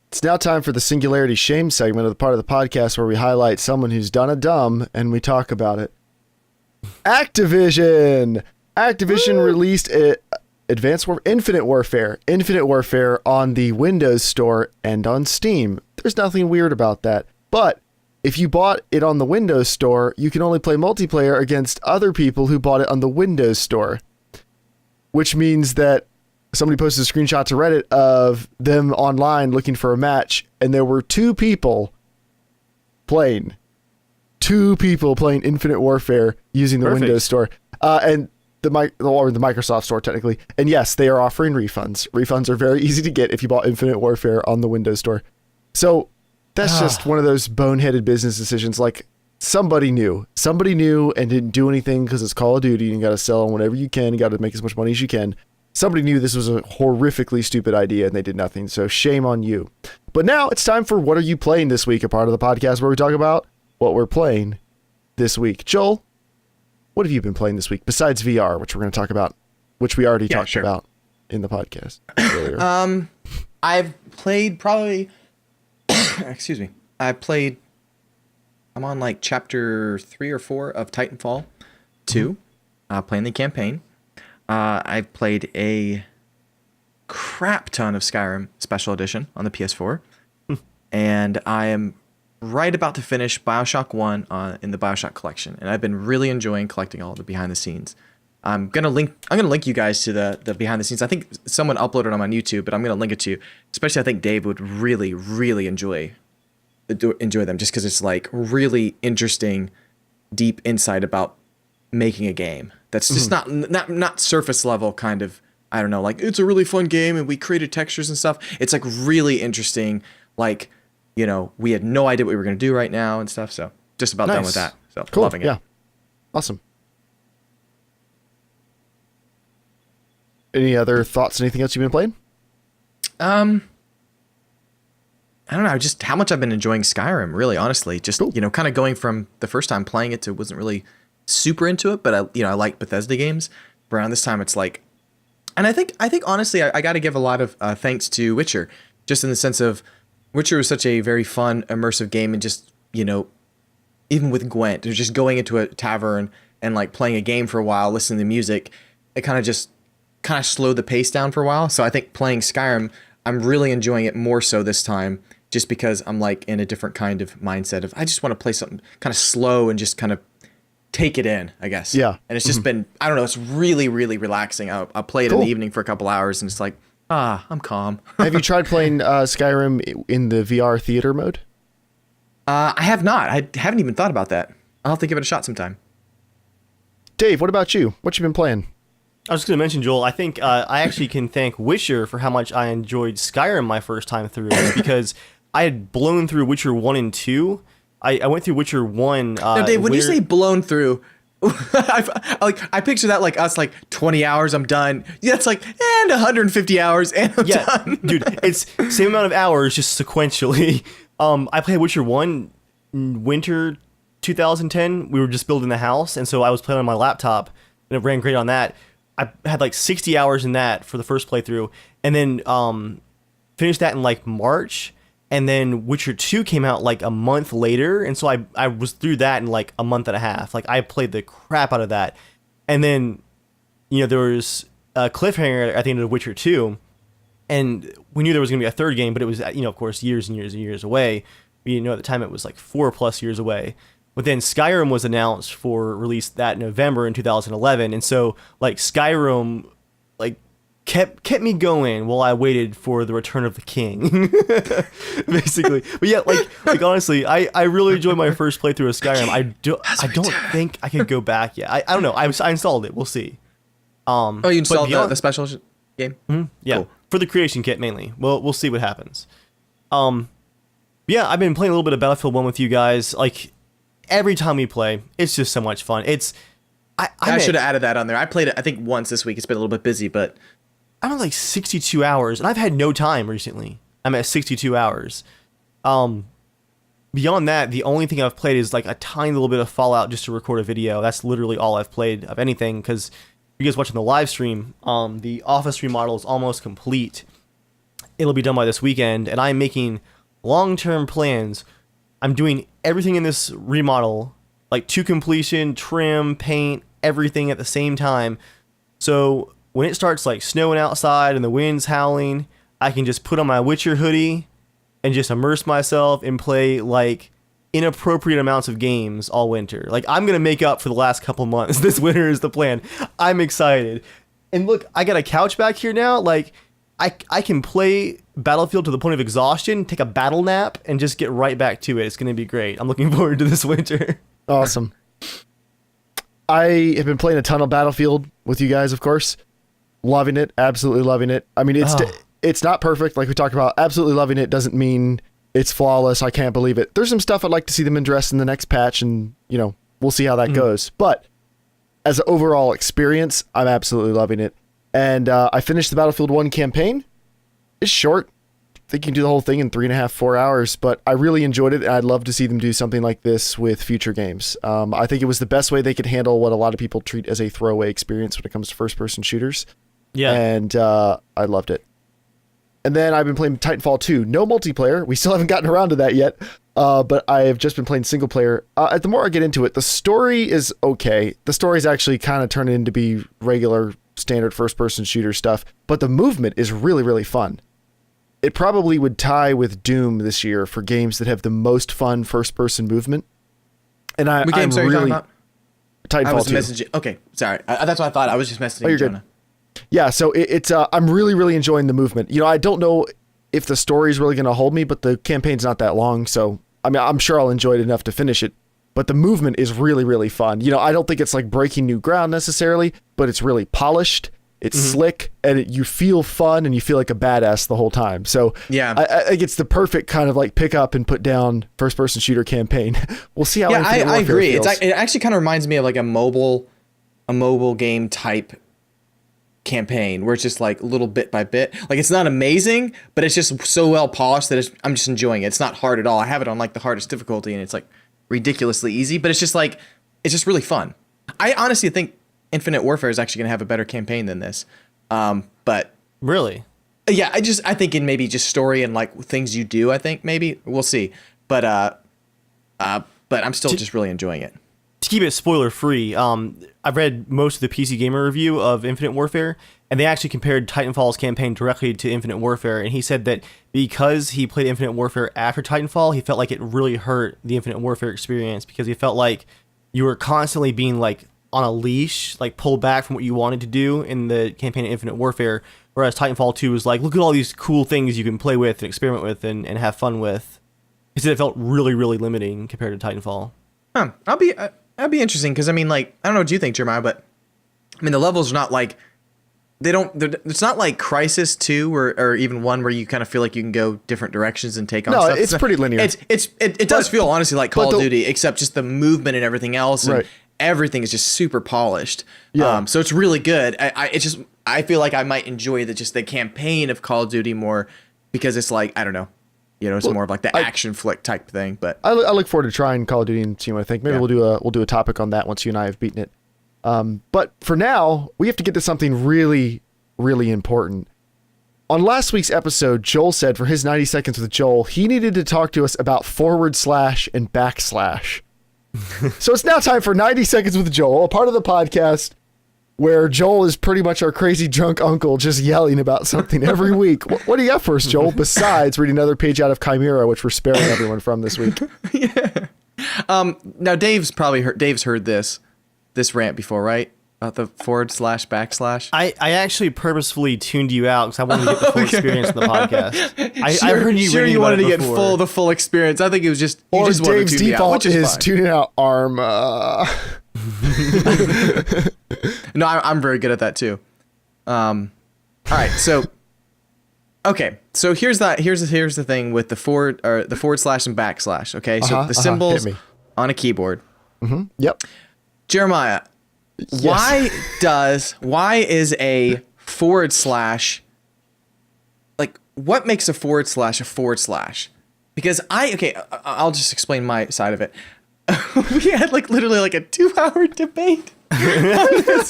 It's now time for the Singularity Shame segment of the part of the podcast where we highlight someone who's done a dumb and we talk about it. Activision released Infinite Warfare on the Windows Store and on Steam. There's nothing weird about that. But if you bought it on the Windows Store, you can only play multiplayer against other people who bought it on the Windows Store. Which means that somebody posted a screenshot to Reddit of them online looking for a match, and there were two people playing Infinite Warfare using the Windows Store. And the Microsoft Store technically. And yes, they are offering refunds. Refunds are very easy to get if you bought Infinite Warfare on the Windows Store. So that's just one of those boneheaded business decisions. Like somebody knew and didn't do anything because it's Call of Duty and you got to sell on whatever you can. You got to make as much money as you can. Somebody knew this was a horrifically stupid idea and they did nothing. So shame on you. But now it's time for What Are You Playing This Week, a part of the podcast where we talk about what we're playing this week. Joel, what have you been playing this week besides VR, which we're going to talk about, which we already talked about in the podcast earlier? I've played probably, excuse me. I'm on like chapter 3 or 4 of Titanfall 2, playing the campaign. I've played a crap ton of Skyrim Special Edition on the PS4. And I am right about to finish BioShock 1 in the BioShock collection. And I've been really enjoying collecting all the behind the scenes. I'm gonna link you guys to the behind the scenes. I think someone uploaded them on YouTube, but I'm gonna link it to you. Especially I think Dave would really, really enjoy them just because it's like really interesting, deep insight about making a game. That's just not surface level kind of, I don't know, like it's a really fun game and we created textures and stuff. It's like really interesting, like, you know, we had no idea what we were going to do right now and stuff. So just about done with that. So cool. Loving it. Yeah. Awesome. Any other thoughts? Anything else you've been playing? I don't know, just how much I've been enjoying Skyrim, really, honestly. Just, you know, kind of going from the first time playing it to wasn't really super into it, but I like Bethesda games. But around this time, it's like, and I think honestly, I got to give a lot of thanks to Witcher, just in the sense of Witcher was such a very fun, immersive game, and just, you know, even with Gwent, it was just going into a tavern and like playing a game for a while, listening to music. It kind of slowed the pace down for a while. So I think playing Skyrim, I'm really enjoying it more so this time, just because I'm like in a different kind of mindset of I just want to play something kind of slow and just kind of take it in, I guess. Yeah. And it's just been, I don't know, it's really, really relaxing. I'll play it in the evening for a couple hours and it's like, I'm calm. Have you tried playing Skyrim in the VR theater mode? I have not. I haven't even thought about that. I'll have to give it a shot sometime. Dave, what about you? What you been playing? I was just going to mention, Joel, I think I actually can thank Witcher for how much I enjoyed Skyrim my first time through, because I had blown through Witcher 1 and 2. I went through Witcher 1. Now, Dave, when you say blown through, I picture that like us, like 20 hours, I'm done. Yeah, it's like, and 150 hours, and I'm done. Dude, it's same amount of hours, just sequentially. I played Witcher 1 in winter 2010. We were just building the house, and so I was playing on my laptop, and it ran great on that. I had like 60 hours in that for the first playthrough, and then finished that in like March, and then Witcher 2 came out like a month later, and so I was through that in like a month and a half. Like I played the crap out of that, and then there was a cliffhanger at the end of Witcher 2, and we knew there was going to be a third game, but it was, of course, years and years and years away. We didn't know at the time it was like 4+ years away. But then Skyrim was announced for release that November in 2011, and so like Skyrim like kept me going while I waited for the return of the king, basically. But yeah, like honestly, I really enjoyed my first playthrough of Skyrim. I don't think I could go back yet. I don't know. I installed it. We'll see. Oh, you installed the special game? Mm-hmm, yeah, cool. For the creation kit mainly. We'll see what happens. Yeah, I've been playing a little bit of Battlefield 1 with you guys. Like every time we play, it's just so much fun. I should have added that on there. I played it, I think, once this week. It's been a little bit busy, but I'm at like 62 hours, and I've had no time recently. I'm at 62 hours. Beyond that, the only thing I've played is like a tiny little bit of Fallout just to record a video. That's literally all I've played of anything, because you guys watching the live stream, the office remodel is almost complete. It'll be done by this weekend, and I'm making long-term plans. I'm doing everything in this remodel, like to completion, trim, paint, everything at the same time. So when it starts like snowing outside and the wind's howling, I can just put on my Witcher hoodie and just immerse myself and play like inappropriate amounts of games all winter. Like I'm going to make up for the last couple months. This winter is the plan. I'm excited. And look, I got a couch back here now. Like I can play Battlefield to the point of exhaustion, take a battle nap, and just get right back to it. It's going to be great. I'm looking forward to this winter. Awesome. I have been playing a ton of Battlefield with you guys, of course. Loving it. Absolutely loving it. I mean, it's not perfect, like we talked about. Absolutely loving it doesn't mean it's flawless. I can't believe it. There's some stuff I'd like to see them address in the next patch, and, we'll see how that goes. But as an overall experience, I'm absolutely loving it. And I finished the Battlefield 1 campaign. It's short. I think you can do the whole thing in 3.5, 4 hours, but I really enjoyed it, and I'd love to see them do something like this with future games. I think it was the best way they could handle what a lot of people treat as a throwaway experience when it comes to first-person shooters. Yeah. And I loved it. And then I've been playing Titanfall 2. No multiplayer. We still haven't gotten around to that yet, but I have just been playing single player. The more I get into it, the story is okay. The story is actually kind of turning into be regular standard first-person shooter stuff, but the movement is really, really fun. It probably would tie with Doom this year for games that have the most fun first-person movement. And what games are you talking about? Titanfall 2. Messaging. Okay, sorry. That's what I thought. I was just messaging Jonah. Good. Yeah, so it's I'm really, really enjoying the movement. I don't know if the story is really going to hold me, but the campaign's not that long, so I mean, I'm sure I'll enjoy it enough to finish it. But the movement is really, really fun. I don't think it's like breaking new ground necessarily, but it's really polished. It's slick, and you feel fun, and you feel like a badass the whole time. So yeah, I think it's the perfect kind of like pick up and put down first-person shooter campaign. We'll see how. Yeah, I agree. Feels. It actually kind of reminds me of like a mobile game type campaign where it's just like little bit by bit. Like it's not amazing, but it's just so well polished that I'm just enjoying it. It's not hard at all. I have it on like the hardest difficulty, and it's like ridiculously easy, but it's just really fun. I honestly think Infinite Warfare is actually going to have a better campaign than this. But really, yeah, I think in maybe just story and like things you do, I think maybe we'll see. But I'm still just really enjoying it. To keep it spoiler free, I've read most of the PC Gamer review of Infinite Warfare, and they actually compared Titanfall's campaign directly to Infinite Warfare, and he said that because he played Infinite Warfare after Titanfall, he felt like it really hurt the Infinite Warfare experience, because he felt like you were constantly being like on a leash, like pulled back from what you wanted to do in the campaign of Infinite Warfare, whereas Titanfall 2 was like, look at all these cool things you can play with and experiment with and have fun with. He said it felt really, really limiting compared to Titanfall. That'd be interesting, because I mean, like, I don't know what you think, Jeremiah, but I mean, the levels are not like it's not like Crisis 2 or even 1 where you kind of feel like you can go different directions and take on stuff. No, it's pretty linear. It does feel honestly like Call of Duty, except just the movement and everything else, and everything is just super polished. Yeah. So it's really good. I feel like I might enjoy the campaign of Call of Duty more, because it's like, I don't know. It's more of like the action flick type thing. But I look forward to trying Call of Duty and seeing what I think. Maybe we'll do a topic on that once you and I have beaten it. But for now, we have to get to something really, really important. On last week's episode, Joel said for his 90 seconds with Joel, he needed to talk to us about / and /. So it's now time for 90 seconds with Joel, a part of the podcast where Joel is pretty much our crazy drunk uncle just yelling about something every week. What do you got for us, Joel, besides reading another page out of Chimera, which we're sparing everyone from this week? Now Dave's heard this rant before, right? About the // I actually purposefully tuned you out because I wanted to get the full experience of the podcast. I heard you reading you wanted about to it get before. the full experience. I think it was just you Or just wanted Dave's to tune me out, default which is is fine. tuning out arm. No, I'm very good at that too. All right, so okay, so here's the thing with the forward and backslash. Okay, so the symbols hit me. on a keyboard. Yep. Jeremiah, why is a / like what makes a / Because I'll just explain my side of it. We had literally a 2-hour debate on this.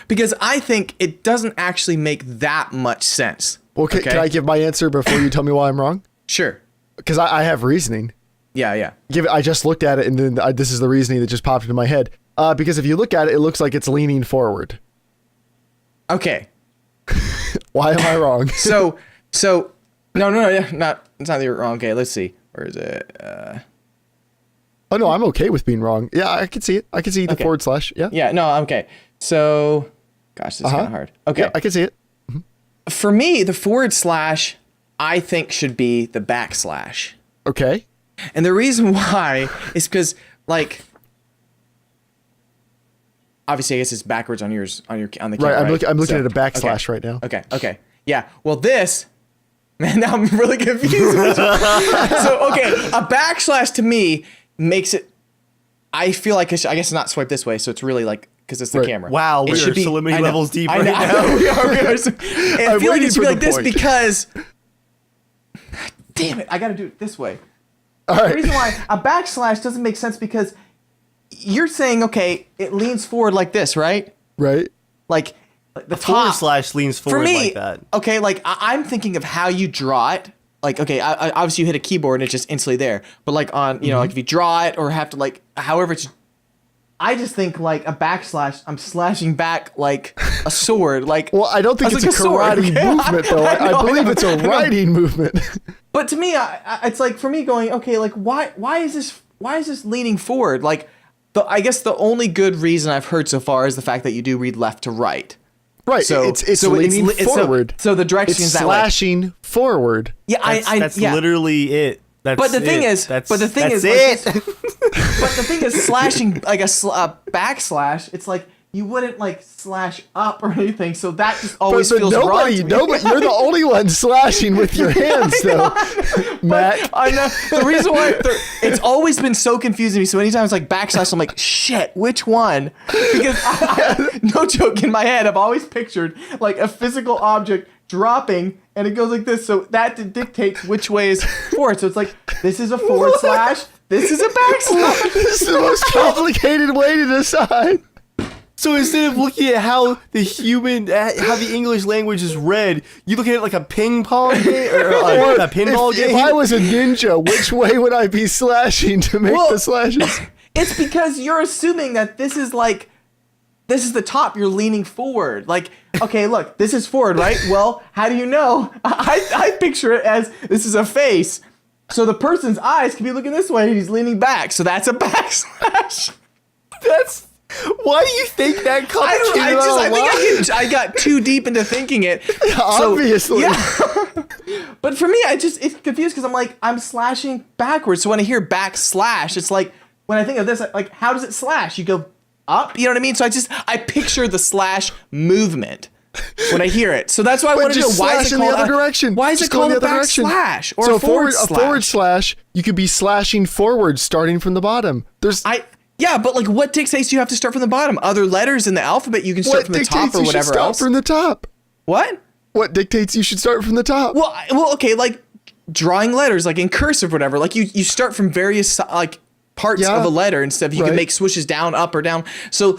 Because I think it doesn't actually make that much sense. Well, can I give my answer before you tell me why I'm wrong? Sure. Because I have reasoning. Yeah. I just looked at it, and then this is the reasoning that just popped into my head. Because if you look at it, it looks like it's leaning forward. Okay. Why am I wrong? So no, it's not that you're wrong. Okay, let's see. Where is it? Oh no, I'm okay with being wrong. Yeah, I can see it. I can see the Okay. /. Yeah. Yeah, no, okay. So, gosh, this is kind of hard. Okay. Yeah, I can see it. For me, the / I think should be the /. Okay. And the reason why is because obviously I guess it's backwards on the keyboard. Right. I'm looking So, at a backslash right now. Okay. Yeah. Well, this, man, now I'm really confused. So, okay, a // to me makes it, I feel like I guess it's not swipe this way. So it's really because it's the camera. Wow, we It are should be- so many I know, levels deep I right know, now. we are. I I'm feel like waiting it should for be the like this point. because, damn it, I got to do it this way. All The right. reason why a / doesn't make sense because you're saying, okay, it leans forward like this, right? Right. Like the Forward top. / leans For forward me, like that. okay, I'm thinking of how you draw it. Okay, obviously you hit a keyboard and it's just instantly there. But on, if you draw it or have to however it's, I just think a /, I'm slashing back like a sword. Well, I don't think That's it's a sword, karate okay? movement, though. I know, believe know, it's a I know. writing movement. But to me, it's for me going, okay, why is this leaning forward? I guess the only good reason I've heard so far is the fact that you do read left to right. Right. So it's leaning forward. So the direction It's is that way. slashing forward. Yeah, That's yeah. literally it. But the thing is, that's but the thing is slashing a /, it's you wouldn't slash up or anything. So that just always But feels wrong to me. nobody, you're the only one slashing with your hands, though, Matt. I know the reason why it's always been so confusing to me. So anytime it's /, I'm like, shit, which one? Because no joke, in my head, I've always pictured a physical object dropping, and it goes like this. So that dictates which way is forward. So it's this is a / this is a /. This is the most complicated way to decide. So instead of looking at how the English language is read, you look at it like a ping pong game or a pinball game. If I was a ninja, which way would I be slashing to make the slashes? It's because you're assuming that this is the top. You're leaning forward. Okay, look, this is forward, right? Well, how do you know? I picture it as this is a face. So the person's eyes could be looking this way and he's leaning back. So that's a /. Why do you think that complicated? I think I got too deep into thinking it. Obviously. Yeah. But for me, it's confused because I'm slashing backwards. So when I hear /, it's when I think of this, how does it slash? You go up, you know what I mean? So I picture the slash movement when I hear it. So that's why I want to know why is it in the called other direction. Why is Just it go in called the a other direction. /, or So a forward a forward slash, you could be slashing forward starting from the bottom. Yeah, but what dictates you have to start from the bottom? Other letters in the alphabet, you can start from the top or whatever else. From the top. What? What dictates you should start from the top? Well, okay, drawing letters, in cursive or whatever. You start from various parts of a letter and stuff. You can make swooshes down, up, or down. So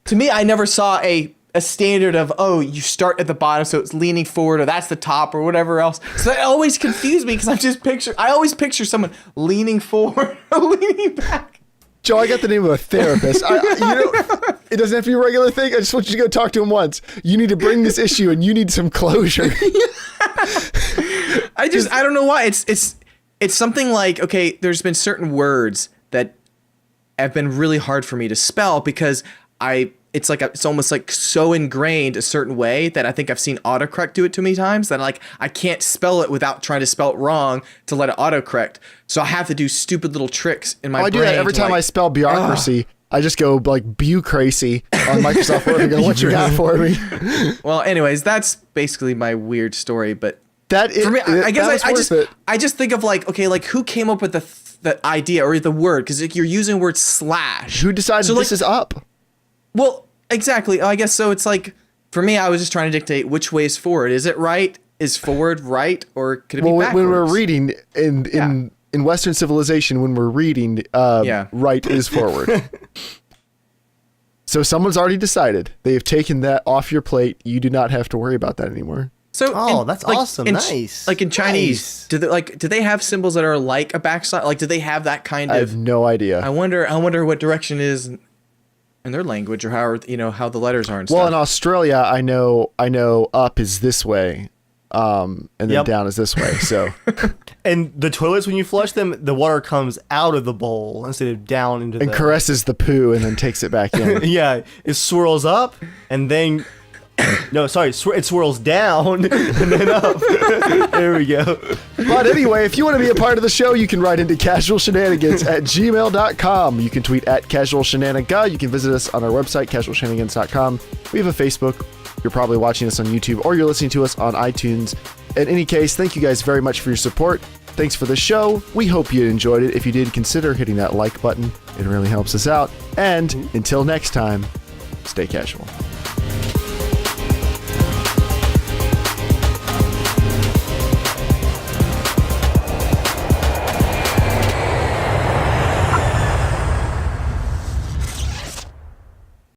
to me, I never saw a standard of, you start at the bottom, so it's leaning forward, or that's the top, or whatever else. So that always confused me because I always picture someone leaning forward or leaning back. Joe, I got the name of a therapist. It doesn't have to be a regular thing. I just want you to go talk to him once. You need to bring this issue, and you need some closure. I don't know why. It's something like, okay, there's been certain words that have been really hard for me to spell because it's almost like so ingrained a certain way that I think I've seen autocorrect do it too many times that I can't spell it without trying to spell it wrong to let it autocorrect. So I have to do stupid little tricks in my brain. I do that every time I spell bureaucracy. I just go like bucracy on Microsoft Word and go, what you got for me? Well, anyways, that's basically my weird story, but that is, for me, I guess I just think of like, okay, like who came up with the idea or the word? Because you're using the word slash. Who decided this is up? Well, exactly. I guess so. It's like, for me, I was just trying to dictate which way is forward. Is it right? Is forward right? Or could it be backwards? When we're reading in Western civilization, when we're reading, right is forward. So someone's already decided. They have taken that off your plate. You do not have to worry about that anymore. So, that's awesome. Nice. Like in Chinese, do they have symbols that are like a backslash? Like, do they have that kind of? I have no idea. I wonder what direction is in their language or how the letters are and Well, stuff. in Australia, I know up is this way, and then down is this way. So, and the toilets, when you flush them, the water comes out of the bowl instead of down into and caresses the poo and then takes it back in. Yeah, it swirls up and then. No, sorry, it swirls down and then up. There we go. But anyway, if you want to be a part of the show, you can write into casualshenanigans@gmail.com. You can tweet at casualshenaniga. You can visit us on our website, casualshenanigans.com. We have a Facebook. You're probably watching us on YouTube or you're listening to us on iTunes. In any case, thank you guys very much for your support. Thanks for the show. We hope you enjoyed it. If you did, consider hitting that like button. It really helps us out. And until next time, stay casual.